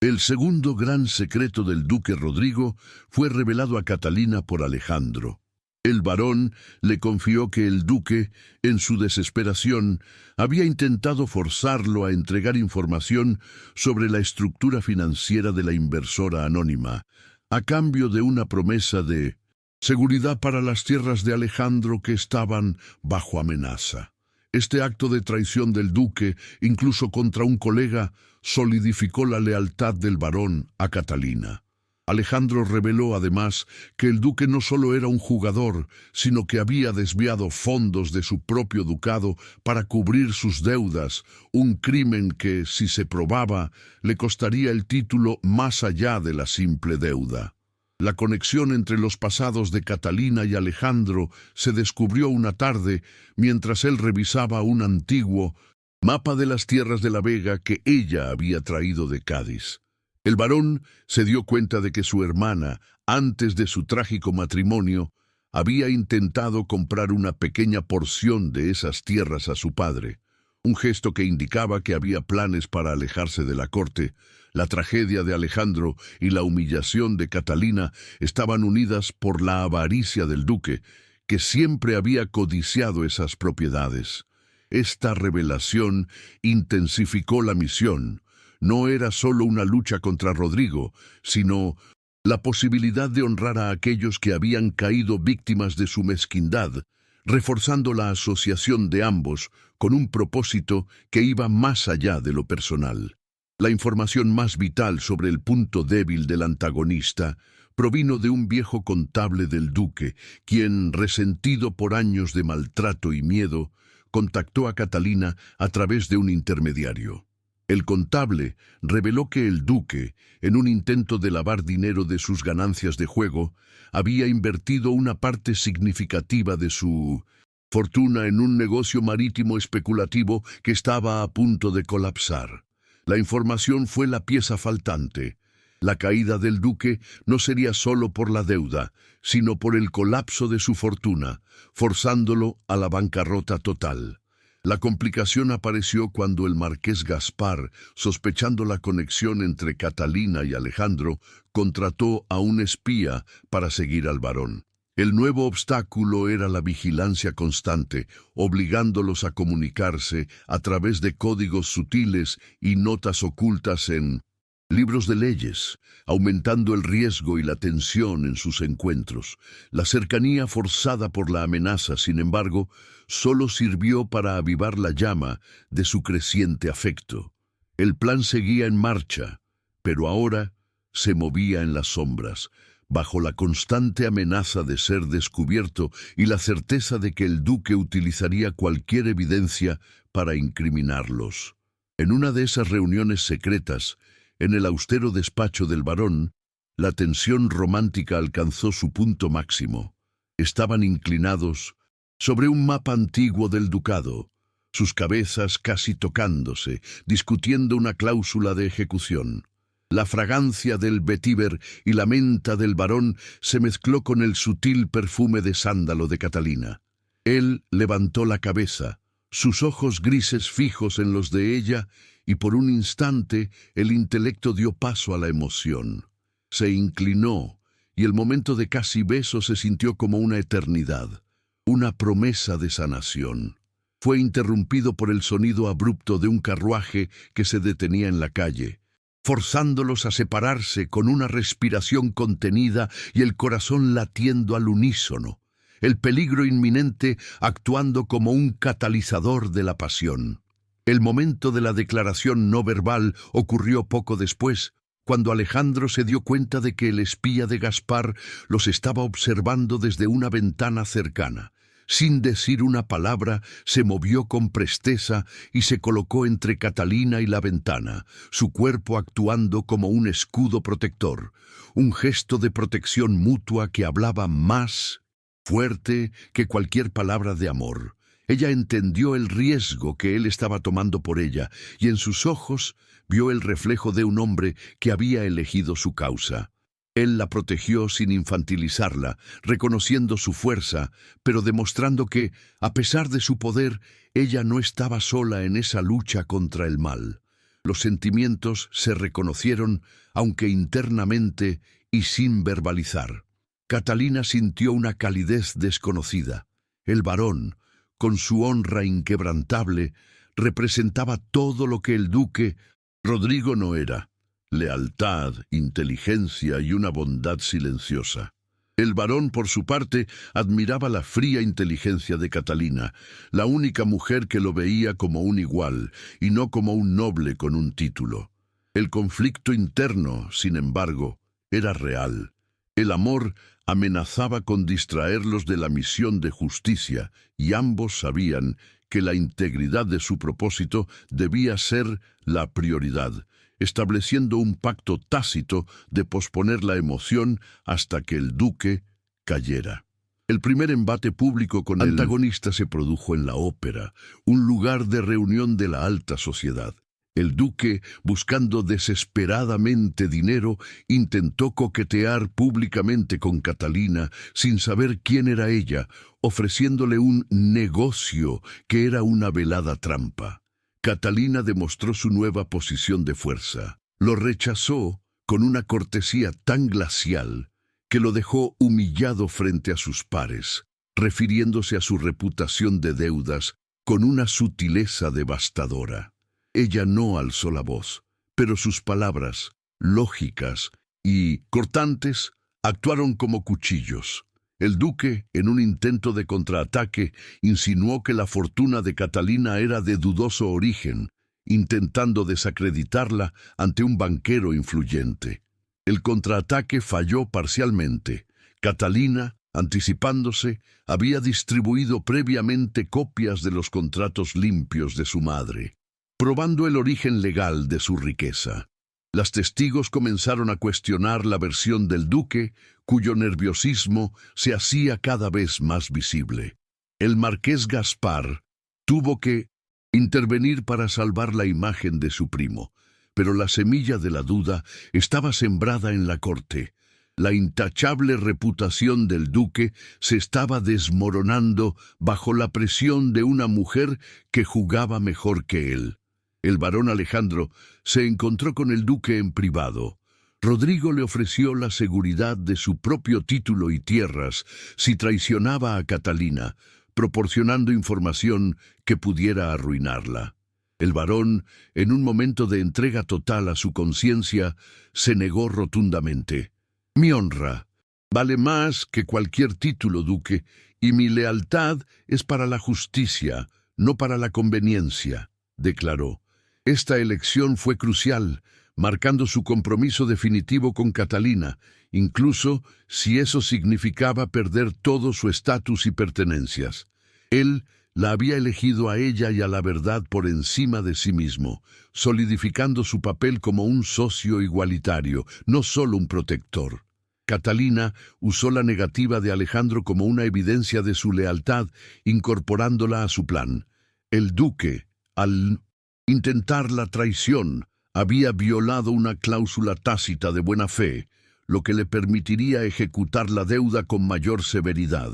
El segundo gran secreto del duque Rodrigo fue revelado a Catalina por Alejandro. El barón le confió que el duque, en su desesperación, había intentado forzarlo a entregar información sobre la estructura financiera de la inversora anónima, a cambio de una promesa de seguridad para las tierras de Alejandro que estaban bajo amenaza. Este acto de traición del duque, incluso contra un colega, solidificó la lealtad del barón a Catalina. Alejandro reveló además que el duque no solo era un jugador, sino que había desviado fondos de su propio ducado para cubrir sus deudas, un crimen que, si se probaba, le costaría el título más allá de la simple deuda. La conexión entre los pasados de Catalina y Alejandro se descubrió una tarde mientras él revisaba un antiguo mapa de las tierras de la Vega que ella había traído de Cádiz. El barón se dio cuenta de que su hermana, antes de su trágico matrimonio, había intentado comprar una pequeña porción de esas tierras a su padre, un gesto que indicaba que había planes para alejarse de la corte. La tragedia de Alejandro y la humillación de Catalina estaban unidas por la avaricia del duque, que siempre había codiciado esas propiedades. Esta revelación intensificó la misión. No era solo una lucha contra Rodrigo, sino la posibilidad de honrar a aquellos que habían caído víctimas de su mezquindad, reforzando la asociación de ambos con un propósito que iba más allá de lo personal. La información más vital sobre el punto débil del antagonista provino de un viejo contable del duque, quien, resentido por años de maltrato y miedo, contactó a Catalina a través de un intermediario. El contable reveló que el duque, en un intento de lavar dinero de sus ganancias de juego, había invertido una parte significativa de su fortuna en un negocio marítimo especulativo que estaba a punto de colapsar. La información fue la pieza faltante. La caída del duque no sería solo por la deuda, sino por el colapso de su fortuna, forzándolo a la bancarrota total. La complicación apareció cuando el marqués Gaspar, sospechando la conexión entre Catalina y Alejandro, contrató a un espía para seguir al barón. El nuevo obstáculo era la vigilancia constante, obligándolos a comunicarse a través de códigos sutiles y notas ocultas en libros de leyes, aumentando el riesgo y la tensión en sus encuentros. La cercanía forzada por la amenaza, sin embargo, solo sirvió para avivar la llama de su creciente afecto. El plan seguía en marcha, pero ahora se movía en las sombras, bajo la constante amenaza de ser descubierto y la certeza de que el duque utilizaría cualquier evidencia para incriminarlos. En una de esas reuniones secretas, en el austero despacho del barón, la tensión romántica alcanzó su punto máximo. Estaban inclinados sobre un mapa antiguo del ducado, sus cabezas casi tocándose, discutiendo una cláusula de ejecución. La fragancia del vetiver y la menta del barón se mezcló con el sutil perfume de sándalo de Catalina. Él levantó la cabeza, sus ojos grises fijos en los de ella, y por un instante el intelecto dio paso a la emoción. Se inclinó, y el momento de casi beso se sintió como una eternidad, una promesa de sanación. Fue interrumpido por el sonido abrupto de un carruaje que se detenía en la calle. forzándolos a separarse con una respiración contenida y el corazón latiendo al unísono, el peligro inminente actuando como un catalizador de la pasión. El momento de la declaración no verbal ocurrió poco después, cuando Alejandro se dio cuenta de que el espía de Gaspar los estaba observando desde una ventana cercana. Sin decir una palabra, se movió con presteza y se colocó entre Catalina y la ventana, su cuerpo actuando como un escudo protector, un gesto de protección mutua que hablaba más fuerte que cualquier palabra de amor. Ella entendió el riesgo que él estaba tomando por ella, y en sus ojos vio el reflejo de un hombre que había elegido su causa. Él la protegió sin infantilizarla, reconociendo su fuerza, pero demostrando que, a pesar de su poder, ella no estaba sola en esa lucha contra el mal. Los sentimientos se reconocieron, aunque internamente y sin verbalizar. Catalina sintió una calidez desconocida. El varón, con su honra inquebrantable, representaba todo lo que el duque Rodrigo no era: lealtad, inteligencia y una bondad silenciosa. El varón, por su parte, admiraba la fría inteligencia de Catalina, la única mujer que lo veía como un igual y no como un noble con un título. El conflicto interno, sin embargo, era real. El amor amenazaba con distraerlos de la misión de justicia, y ambos sabían que la integridad de su propósito debía ser la prioridad, estableciendo un pacto tácito de posponer la emoción hasta que el duque cayera. El primer embate público con el antagonista se produjo en la ópera, un lugar de reunión de la alta sociedad. El duque, buscando desesperadamente dinero, intentó coquetear públicamente con Catalina sin saber quién era ella, ofreciéndole un negocio que era una velada trampa. Catalina demostró su nueva posición de fuerza. Lo rechazó con una cortesía tan glacial que lo dejó humillado frente a sus pares, refiriéndose a su reputación de deudas con una sutileza devastadora. Ella no alzó la voz, pero sus palabras, lógicas y cortantes, actuaron como cuchillos. El duque, en un intento de contraataque, insinuó que la fortuna de Catalina era de dudoso origen, intentando desacreditarla ante un banquero influyente. El contraataque falló parcialmente. Catalina, anticipándose, había distribuido previamente copias de los contratos limpios de su madre, probando el origen legal de su riqueza. Los testigos comenzaron a cuestionar la versión del duque, cuyo nerviosismo se hacía cada vez más visible. El marqués Gaspar tuvo que intervenir para salvar la imagen de su primo, pero la semilla de la duda estaba sembrada en la corte. La intachable reputación del duque se estaba desmoronando bajo la presión de una mujer que jugaba mejor que él. El barón Alejandro se encontró con el duque en privado. Rodrigo le ofreció la seguridad de su propio título y tierras si traicionaba a Catalina, proporcionando información que pudiera arruinarla. El barón, en un momento de entrega total a su conciencia, se negó rotundamente. «Mi honra vale más que cualquier título, duque, y mi lealtad es para la justicia, no para la conveniencia», declaró. Esta elección fue crucial, marcando su compromiso definitivo con Catalina, incluso si eso significaba perder todo su estatus y pertenencias. Él la había elegido a ella y a la verdad por encima de sí mismo, solidificando su papel como un socio igualitario, no solo un protector. Catalina usó la negativa de Alejandro como una evidencia de su lealtad, incorporándola a su plan. El duque, al intentar la traición, había violado una cláusula tácita de buena fe, lo que le permitiría ejecutar la deuda con mayor severidad.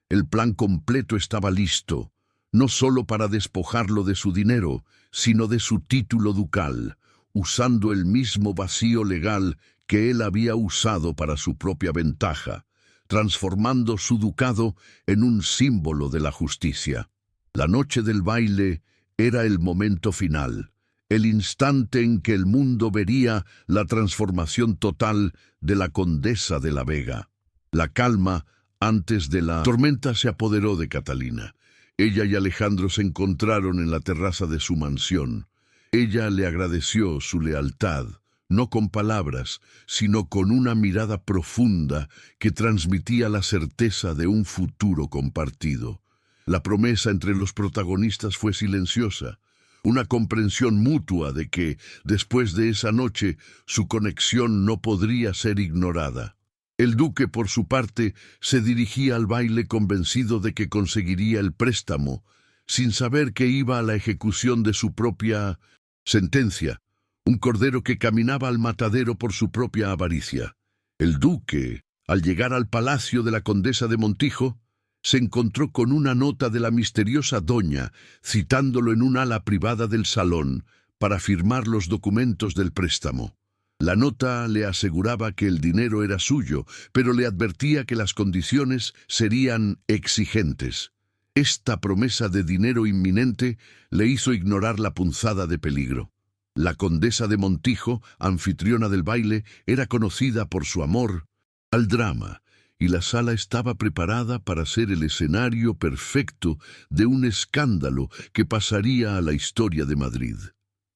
El plan completo estaba listo, no solo para despojarlo de su dinero, sino de su título ducal, usando el mismo vacío legal que él había usado para su propia ventaja, transformando su ducado en un símbolo de la justicia. La noche del baile era el momento final. el instante en que el mundo vería la transformación total de la condesa de la Vega. La calma antes de la tormenta se apoderó de Catalina. Ella y Alejandro se encontraron en la terraza de su mansión. Ella le agradeció su lealtad, no con palabras, sino con una mirada profunda que transmitía la certeza de un futuro compartido. La promesa entre los protagonistas fue silenciosa, una comprensión mutua de que, después de esa noche, su conexión no podría ser ignorada. El duque, por su parte, se dirigía al baile convencido de que conseguiría el préstamo, sin saber que iba a la ejecución de su propia sentencia, un cordero que caminaba al matadero por su propia avaricia. El duque, al llegar al palacio de la condesa de Montijo, se encontró con una nota de la misteriosa doña, citándolo en un ala privada del salón para firmar los documentos del préstamo. La nota le aseguraba que el dinero era suyo, pero le advertía que las condiciones serían exigentes. Esta promesa de dinero inminente le hizo ignorar la punzada de peligro. La condesa de Montijo, anfitriona del baile, era conocida por su amor al drama, y la sala estaba preparada para ser el escenario perfecto de un escándalo que pasaría a la historia de Madrid.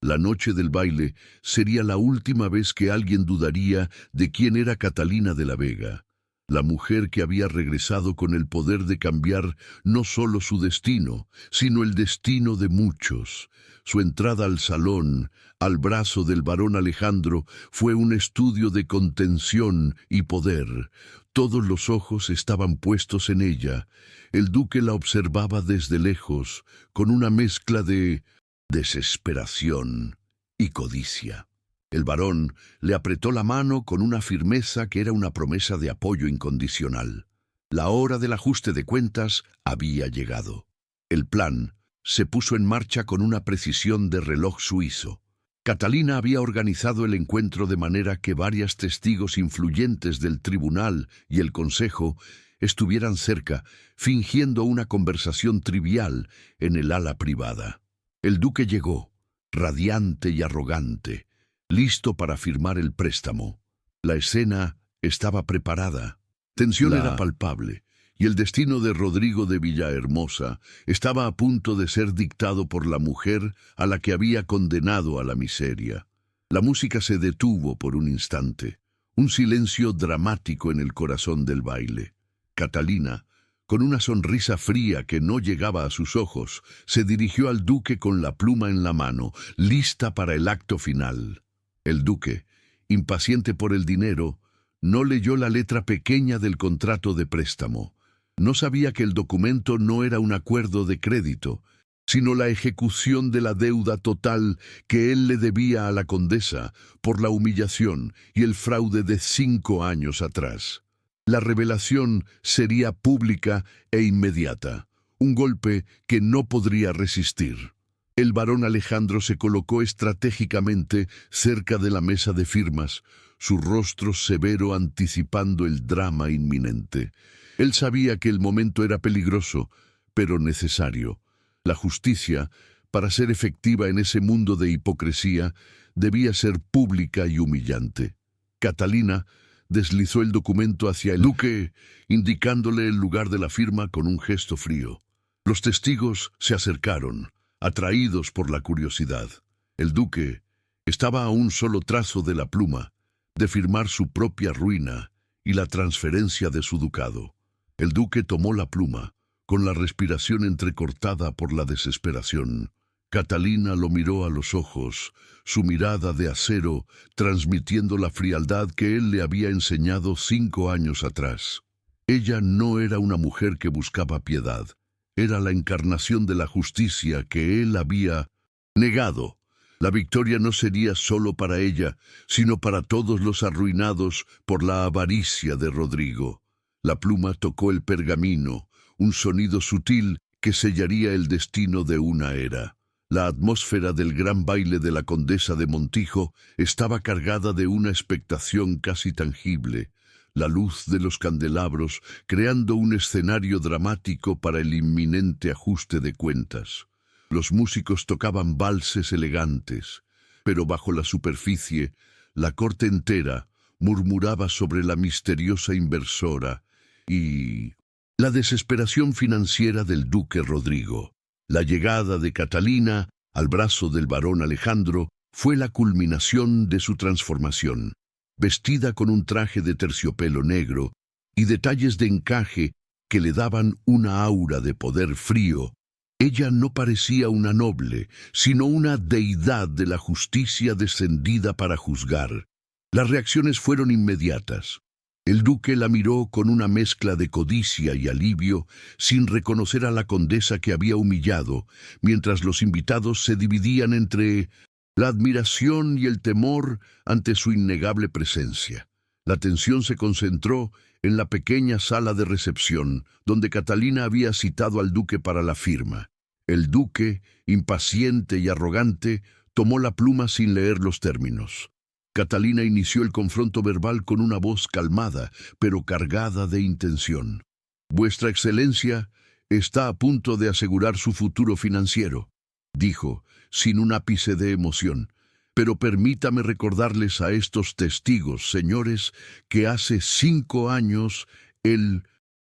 La noche del baile sería la última vez que alguien dudaría de quién era Catalina de la Vega, la mujer que había regresado con el poder de cambiar no solo su destino, sino el destino de muchos. Su entrada al salón, al brazo del barón Alejandro, fue un estudio de contención y poder. Todos los ojos estaban puestos en ella. El duque la observaba desde lejos, con una mezcla de desesperación y codicia. El barón le apretó la mano con una firmeza que era una promesa de apoyo incondicional. La hora del ajuste de cuentas había llegado. El plan se puso en marcha con una precisión de reloj suizo. Catalina había organizado el encuentro de manera que varios testigos influyentes del tribunal y el consejo estuvieran cerca, fingiendo una conversación trivial en el ala privada. El duque llegó, radiante y arrogante, listo para firmar el préstamo. La escena estaba preparada. Tensión era palpable, y el destino de Rodrigo de Villahermosa estaba a punto de ser dictado por la mujer a la que había condenado a la miseria. La música se detuvo por un instante, un silencio dramático en el corazón del baile. Catalina, con una sonrisa fría que no llegaba a sus ojos, se dirigió al duque con la pluma en la mano, lista para el acto final. El duque, impaciente por el dinero, no leyó la letra pequeña del contrato de préstamo. No sabía que el documento no era un acuerdo de crédito, sino la ejecución de la deuda total que él le debía a la condesa por la humillación y el fraude de 5 años atrás. La revelación sería pública e inmediata, un golpe que no podría resistir. El barón Alejandro se colocó estratégicamente cerca de la mesa de firmas, su rostro severo anticipando el drama inminente. Él sabía que el momento era peligroso, pero necesario. La justicia, para ser efectiva en ese mundo de hipocresía, debía ser pública y humillante. Catalina deslizó el documento hacia el duque, indicándole el lugar de la firma con un gesto frío. Los testigos se acercaron, atraídos por la curiosidad. El duque estaba a un solo trazo de la pluma, de firmar su propia ruina y la transferencia de su ducado. El duque tomó la pluma, con la respiración entrecortada por la desesperación. Catalina lo miró a los ojos, su mirada de acero transmitiendo la frialdad que él le había enseñado 5 años atrás. Ella no era una mujer que buscaba piedad, era la encarnación de la justicia que él había negado. La victoria no sería solo para ella, sino para todos los arruinados por la avaricia de Rodrigo. La pluma tocó el pergamino, un sonido sutil que sellaría el destino de una era. La atmósfera del gran baile de la condesa de Montijo estaba cargada de una expectación casi tangible, la luz de los candelabros creando un escenario dramático para el inminente ajuste de cuentas. Los músicos tocaban valses elegantes, pero bajo la superficie, la corte entera murmuraba sobre la misteriosa inversora y la desesperación financiera del duque Rodrigo. La llegada de Catalina al brazo del barón Alejandro fue la culminación de su transformación. Vestida con un traje de terciopelo negro y detalles de encaje que le daban una aura de poder frío, ella no parecía una noble, sino una deidad de la justicia descendida para juzgar. Las reacciones fueron inmediatas. El duque la miró con una mezcla de codicia y alivio, sin reconocer a la condesa que había humillado, mientras los invitados se dividían entre la admiración y el temor ante su innegable presencia. La atención se concentró en la pequeña sala de recepción, donde Catalina había citado al duque para la firma. El duque, impaciente y arrogante, tomó la pluma sin leer los términos. Catalina inició el confronto verbal con una voz calmada, pero cargada de intención. «Vuestra Excelencia está a punto de asegurar su futuro financiero», dijo, sin un ápice de emoción. «Pero permítame recordarles a estos testigos, señores, que hace 5 años el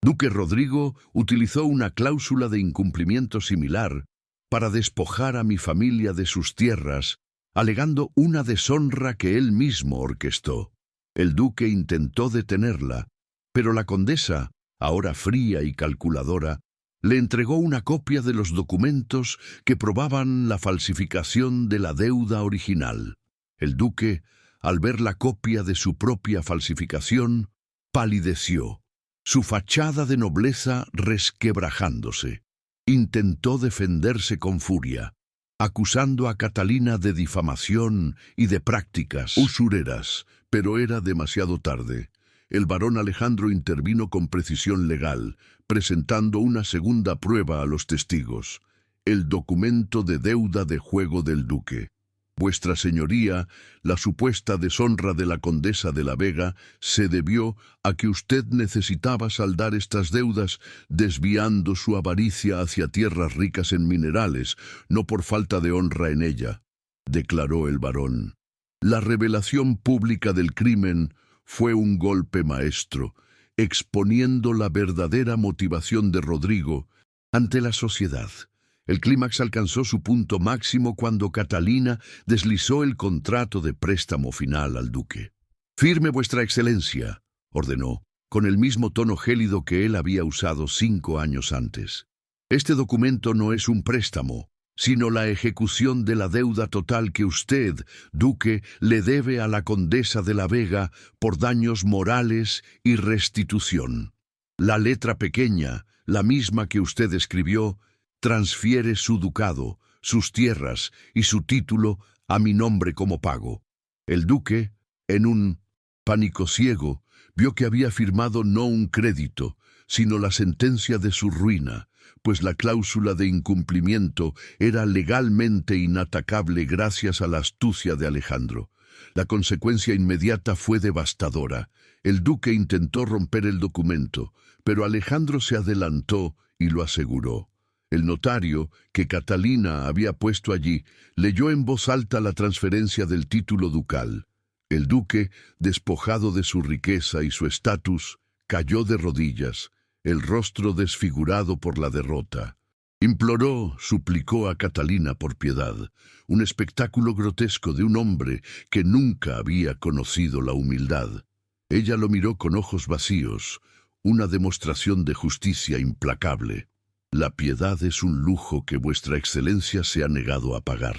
duque Rodrigo utilizó una cláusula de incumplimiento similar para despojar a mi familia de sus tierras, alegando una deshonra que él mismo orquestó. El duque intentó detenerla, pero la condesa, ahora fría y calculadora, le entregó una copia de los documentos que probaban la falsificación de la deuda original. El duque, al ver la copia de su propia falsificación, palideció, su fachada de nobleza resquebrajándose. Intentó defenderse con furia, acusando a Catalina de difamación y de prácticas usureras, pero era demasiado tarde. El barón Alejandro intervino con precisión legal, presentando una segunda prueba a los testigos, el documento de deuda de juego del duque. Vuestra señoría, la supuesta deshonra de la condesa de la Vega se debió a que usted necesitaba saldar estas deudas desviando su avaricia hacia tierras ricas en minerales, no por falta de honra en ella, declaró el barón. La revelación pública del crimen fue un golpe maestro, exponiendo la verdadera motivación de Rodrigo ante la sociedad. El clímax alcanzó su punto máximo cuando Catalina deslizó el contrato de préstamo final al duque. «Firme, Vuestra Excelencia», ordenó, con el mismo tono gélido que él había usado 5 años antes. «Este documento no es un préstamo, sino la ejecución de la deuda total que usted, duque, le debe a la condesa de la Vega por daños morales y restitución. La letra pequeña, la misma que usted escribió, transfiere su ducado, sus tierras y su título a mi nombre como pago». El duque, en un pánico ciego, vio que había firmado no un crédito, sino la sentencia de su ruina, pues la cláusula de incumplimiento era legalmente inatacable gracias a la astucia de Alejandro. La consecuencia inmediata fue devastadora. El duque intentó romper el documento, pero Alejandro se adelantó y lo aseguró. El notario, que Catalina había puesto allí, leyó en voz alta la transferencia del título ducal. El duque, despojado de su riqueza y su estatus, cayó de rodillas, el rostro desfigurado por la derrota. Imploró, suplicó a Catalina por piedad, un espectáculo grotesco de un hombre que nunca había conocido la humildad. Ella lo miró con ojos vacíos, una demostración de justicia implacable. «La piedad es un lujo que Vuestra Excelencia se ha negado a pagar».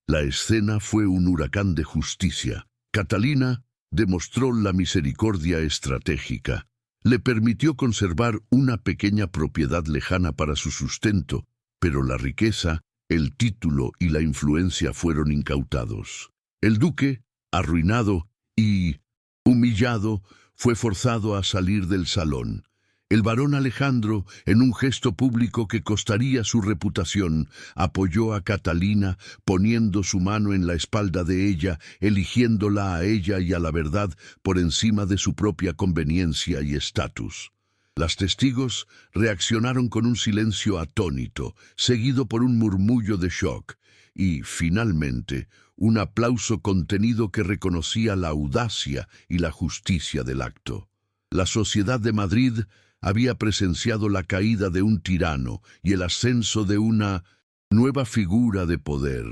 La escena fue un huracán de justicia. Catalina demostró la misericordia estratégica. Le permitió conservar una pequeña propiedad lejana para su sustento, pero la riqueza, el título y la influencia fueron incautados. El duque, arruinado y humillado, fue forzado a salir del salón. El barón Alejandro, en un gesto público que costaría su reputación, apoyó a Catalina, poniendo su mano en la espalda de ella, eligiéndola a ella y a la verdad por encima de su propia conveniencia y estatus. Las testigos reaccionaron con un silencio atónito, seguido por un murmullo de shock, y, finalmente, un aplauso contenido que reconocía la audacia y la justicia del acto. La sociedad de Madrid había presenciado la caída de un tirano y el ascenso de una nueva figura de poder,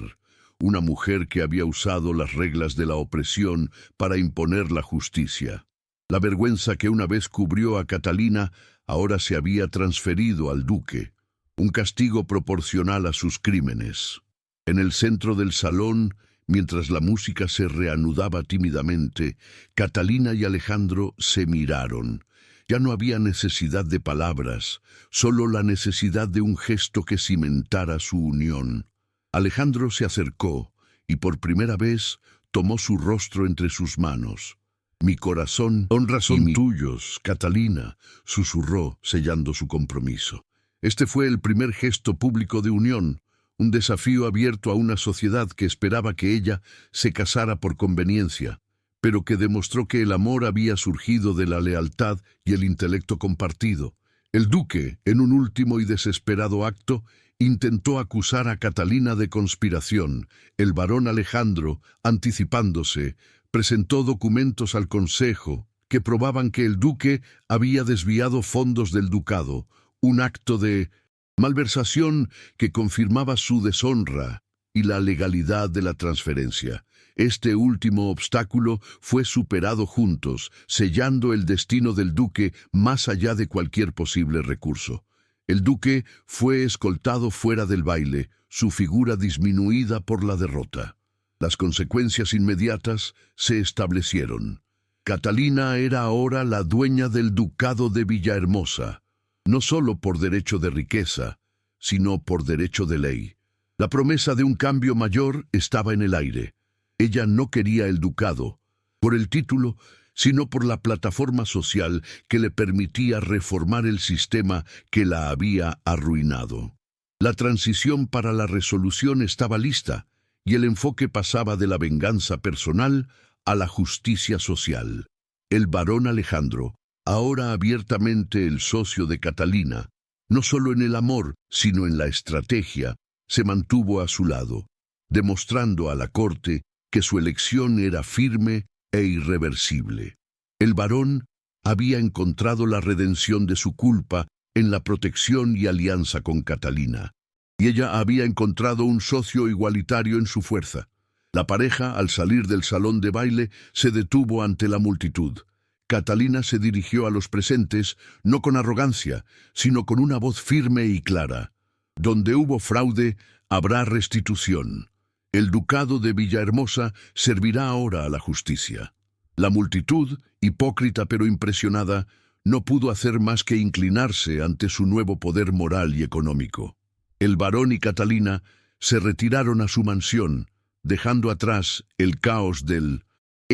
una mujer que había usado las reglas de la opresión para imponer la justicia. La vergüenza que una vez cubrió a Catalina ahora se había transferido al duque, un castigo proporcional a sus crímenes. En el centro del salón, mientras la música se reanudaba tímidamente, Catalina y Alejandro se miraron. Ya no había necesidad de palabras, solo la necesidad de un gesto que cimentara su unión. Alejandro se acercó y por primera vez tomó su rostro entre sus manos. «Mi corazón, honra son tuyos, Catalina», susurró, sellando su compromiso. Este fue el primer gesto público de unión, un desafío abierto a una sociedad que esperaba que ella se casara por conveniencia, pero que demostró que el amor había surgido de la lealtad y el intelecto compartido. El duque, en un último y desesperado acto, intentó acusar a Catalina de conspiración. El barón Alejandro, anticipándose, presentó documentos al consejo que probaban que el duque había desviado fondos del ducado, un acto de malversación que confirmaba su deshonra y la legalidad de la transferencia. Este último obstáculo fue superado juntos, sellando el destino del duque más allá de cualquier posible recurso. El duque fue escoltado fuera del baile, su figura disminuida por la derrota. Las consecuencias inmediatas se establecieron. Catalina era ahora la dueña del ducado de Villahermosa, no solo por derecho de riqueza, sino por derecho de ley. La promesa de un cambio mayor estaba en el aire. Ella no quería el ducado por el título, sino por la plataforma social que le permitía reformar el sistema que la había arruinado. La transición para la resolución estaba lista, y el enfoque pasaba de la venganza personal a la justicia social. El barón Alejandro, ahora abiertamente el socio de Catalina, no solo en el amor, sino en la estrategia, se mantuvo a su lado, demostrando a la corte que su elección era firme e irreversible. El barón había encontrado la redención de su culpa en la protección y alianza con Catalina, y ella había encontrado un socio igualitario en su fuerza. La pareja, al salir del salón de baile, se detuvo ante la multitud. Catalina se dirigió a los presentes, no con arrogancia, sino con una voz firme y clara. Donde hubo fraude, habrá restitución. El ducado de Villahermosa servirá ahora a la justicia. La multitud, hipócrita pero impresionada, no pudo hacer más que inclinarse ante su nuevo poder moral y económico. El barón y Catalina se retiraron a su mansión, dejando atrás el caos del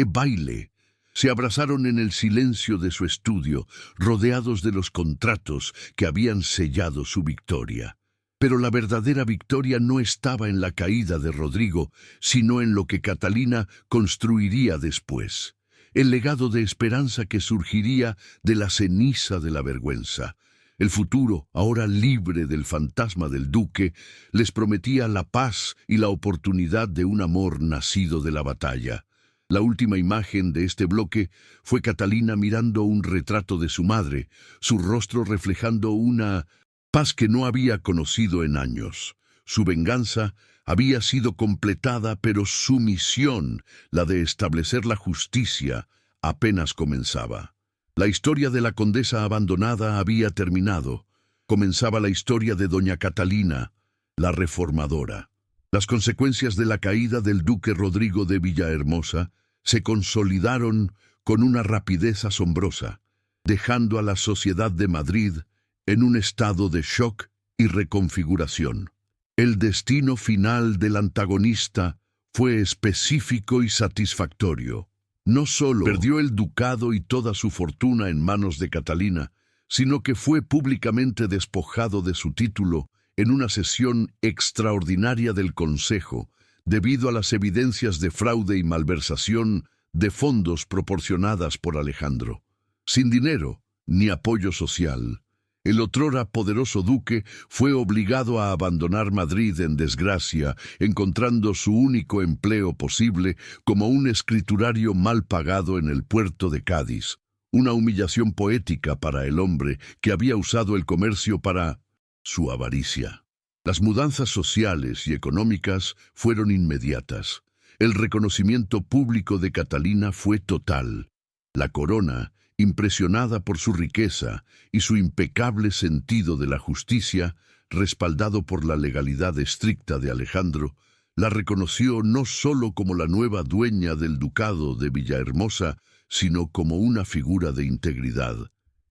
baile. Se abrazaron en el silencio de su estudio, rodeados de los contratos que habían sellado su victoria. Pero la verdadera victoria no estaba en la caída de Rodrigo, sino en lo que Catalina construiría después. El legado de esperanza que surgiría de la ceniza de la vergüenza. El futuro, ahora libre del fantasma del duque, les prometía la paz y la oportunidad de un amor nacido de la batalla. La última imagen de este bloque fue Catalina mirando un retrato de su madre, su rostro reflejando una paz que no había conocido en años. Su venganza había sido completada, pero su misión, la de establecer la justicia, apenas comenzaba. La historia de la condesa abandonada había terminado. Comenzaba la historia de doña Catalina, la reformadora. Las consecuencias de la caída del duque Rodrigo de Villahermosa se consolidaron con una rapidez asombrosa, dejando a la sociedad de Madrid en un estado de shock y reconfiguración. El destino final del antagonista fue específico y satisfactorio. No solo perdió el ducado y toda su fortuna en manos de Catalina, sino que fue públicamente despojado de su título en una sesión extraordinaria del Consejo, debido a las evidencias de fraude y malversación de fondos proporcionadas por Alejandro. Sin dinero, ni apoyo social. El otrora poderoso duque fue obligado a abandonar Madrid en desgracia, encontrando su único empleo posible como un escriturario mal pagado en el puerto de Cádiz. Una humillación poética para el hombre que había usado el comercio para su avaricia. Las mudanzas sociales y económicas fueron inmediatas. El reconocimiento público de Catalina fue total. La corona, impresionada por su riqueza y su impecable sentido de la justicia, respaldado por la legalidad estricta de Alejandro, la reconoció no solo como la nueva dueña del ducado de Villahermosa, sino como una figura de integridad.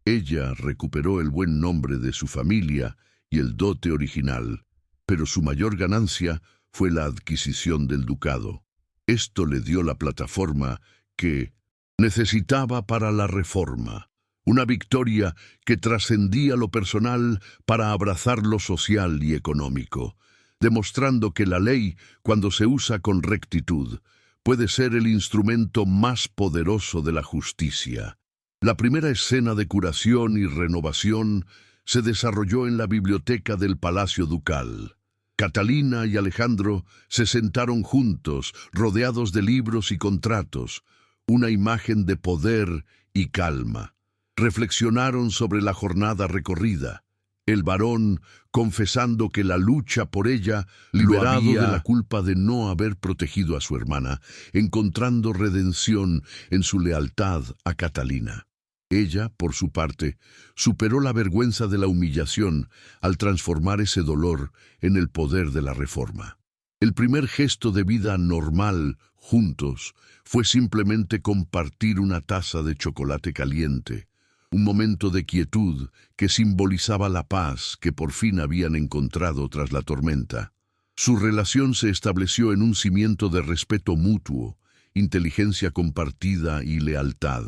Ella recuperó el buen nombre de su familia y el dote original, pero su mayor ganancia fue la adquisición del ducado. Esto le dio la plataforma que necesitaba para la reforma, una victoria que trascendía lo personal para abrazar lo social y económico, demostrando que la ley, cuando se usa con rectitud, puede ser el instrumento más poderoso de la justicia. La primera escena de curación y renovación se desarrolló en la biblioteca del Palacio Ducal. Catalina y Alejandro se sentaron juntos, rodeados de libros y contratos, una imagen de poder y calma. Reflexionaron sobre la jornada recorrida. El varón confesando que la lucha por ella liberado de la culpa de no haber protegido a su hermana, encontrando redención en su lealtad a Catalina. Ella, por su parte, superó la vergüenza de la humillación al transformar ese dolor en el poder de la reforma. El primer gesto de vida normal, juntos, fue simplemente compartir una taza de chocolate caliente, un momento de quietud que simbolizaba la paz que por fin habían encontrado tras la tormenta. Su relación se estableció en un cimiento de respeto mutuo, inteligencia compartida y lealtad.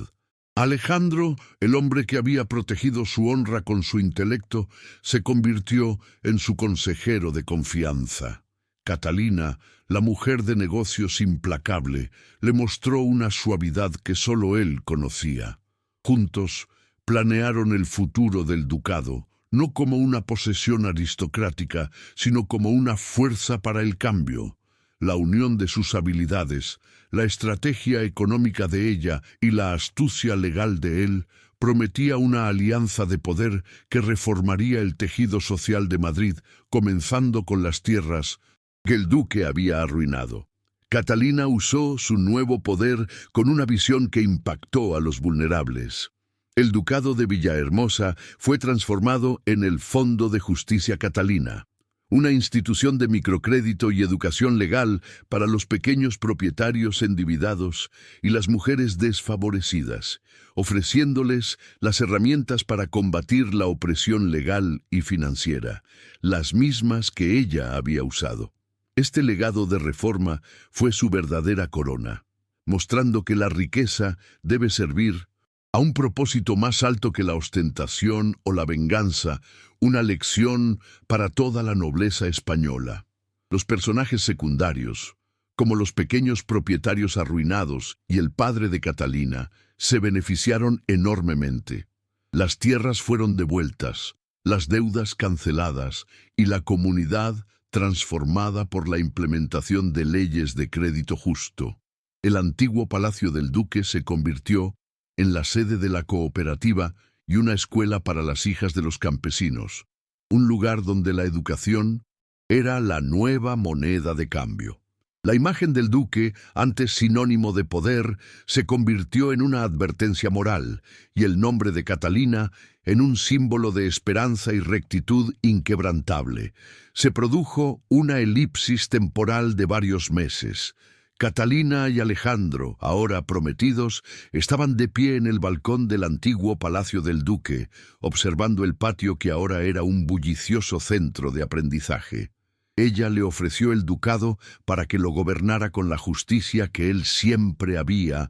Alejandro, el hombre que había protegido su honra con su intelecto, se convirtió en su consejero de confianza. Catalina, la mujer de negocios implacable, le mostró una suavidad que solo él conocía. Juntos, planearon el futuro del ducado, no como una posesión aristocrática, sino como una fuerza para el cambio. La unión de sus habilidades, la estrategia económica de ella y la astucia legal de él, prometía una alianza de poder que reformaría el tejido social de Madrid, comenzando con las tierras que el duque había arruinado. Catalina usó su nuevo poder con una visión que impactó a los vulnerables. El ducado de Villahermosa fue transformado en el Fondo de Justicia Catalina, una institución de microcrédito y educación legal para los pequeños propietarios endividados y las mujeres desfavorecidas, ofreciéndoles las herramientas para combatir la opresión legal y financiera, las mismas que ella había usado. Este legado de reforma fue su verdadera corona, mostrando que la riqueza debe servir a un propósito más alto que la ostentación o la venganza, una lección para toda la nobleza española. Los personajes secundarios, como los pequeños propietarios arruinados y el padre de Catalina, se beneficiaron enormemente. Las tierras fueron devueltas, las deudas canceladas y la comunidad transformada por la implementación de leyes de crédito justo. El antiguo palacio del duque se convirtió en la sede de la cooperativa y una escuela para las hijas de los campesinos, un lugar donde la educación era la nueva moneda de cambio. La imagen del duque, antes sinónimo de poder, se convirtió en una advertencia moral, y el nombre de Catalina en un símbolo de esperanza y rectitud inquebrantable. Se produjo una elipsis temporal de varios meses. Catalina y Alejandro, ahora prometidos, estaban de pie en el balcón del antiguo palacio del duque, observando el patio que ahora era un bullicioso centro de aprendizaje. Ella le ofreció el ducado para que lo gobernara con la justicia que él siempre había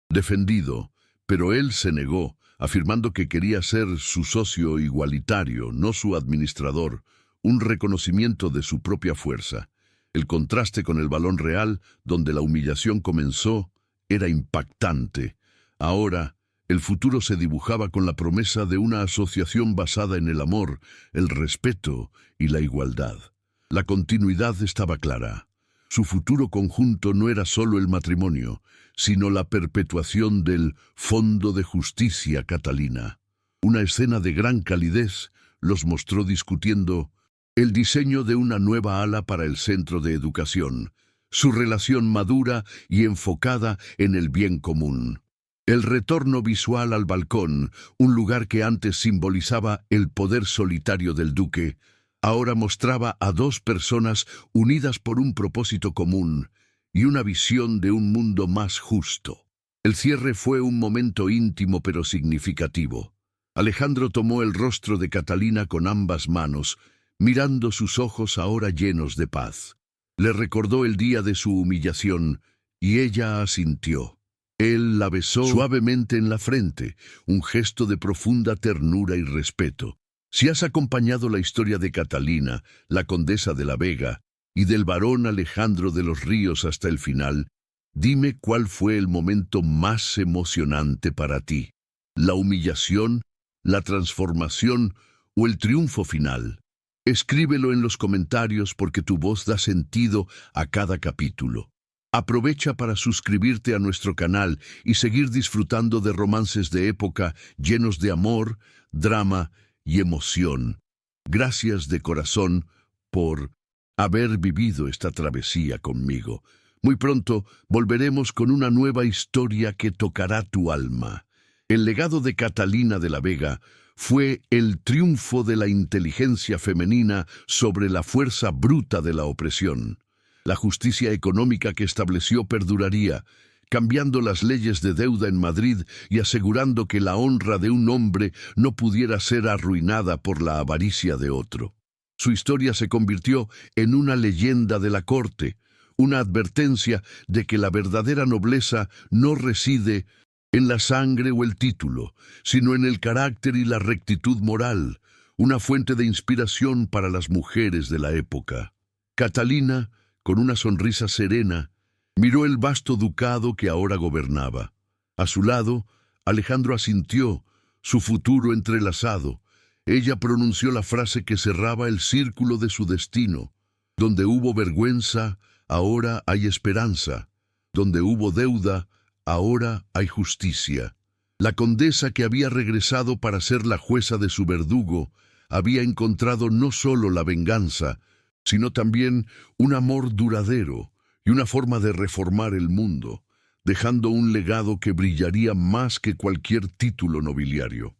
defendido, pero él se negó, afirmando que quería ser su socio igualitario, no su administrador, un reconocimiento de su propia fuerza. El contraste con el Balón Real, donde la humillación comenzó, era impactante. Ahora, El futuro se dibujaba con la promesa de una asociación basada en el amor, el respeto y la igualdad. La continuidad estaba clara. Su futuro conjunto no era solo el matrimonio, sino la perpetuación del Fondo de Justicia Catalina. Una escena de gran calidez los mostró discutiendo el diseño de una nueva ala para el centro de educación, su relación madura y enfocada en el bien común. El retorno visual al balcón, un lugar que antes simbolizaba el poder solitario del duque, ahora mostraba a dos personas unidas por un propósito común y una visión de un mundo más justo. El cierre fue un momento íntimo pero significativo. Alejandro tomó el rostro de Catalina con ambas manos, mirando sus ojos ahora llenos de paz. Le recordó el día de su humillación y ella asintió. Él la besó suavemente en la frente, un gesto de profunda ternura y respeto. Si has acompañado la historia de Catalina, la condesa de la Vega, y del barón Alejandro de los Ríos hasta el final, dime cuál fue el momento más emocionante para ti. ¿La humillación, la transformación o el triunfo final? Escríbelo en los comentarios porque tu voz da sentido a cada capítulo. Aprovecha para suscribirte a nuestro canal y seguir disfrutando de romances de época llenos de amor, drama y emoción. Gracias de corazón por haber vivido esta travesía conmigo. Muy pronto volveremos con una nueva historia que tocará tu alma. El legado de Catalina de la Vega fue el triunfo de la inteligencia femenina sobre la fuerza bruta de la opresión. La justicia económica que estableció perduraría, cambiando las leyes de deuda en Madrid y asegurando que la honra de un hombre no pudiera ser arruinada por la avaricia de otro. Su historia se convirtió en una leyenda de la corte, una advertencia de que la verdadera nobleza no reside en la sangre o el título, sino en el carácter y la rectitud moral, una fuente de inspiración para las mujeres de la época. Catalina, con una sonrisa serena, miró el vasto ducado que ahora gobernaba. A su lado, Alejandro asintió, su futuro entrelazado. Ella pronunció la frase que cerraba el círculo de su destino. Donde hubo vergüenza, ahora hay esperanza. Donde hubo deuda, ahora hay justicia. La condesa que había regresado para ser la jueza de su verdugo, había encontrado no solo la venganza, sino también un amor duradero y una forma de reformar el mundo, dejando un legado que brillaría más que cualquier título nobiliario.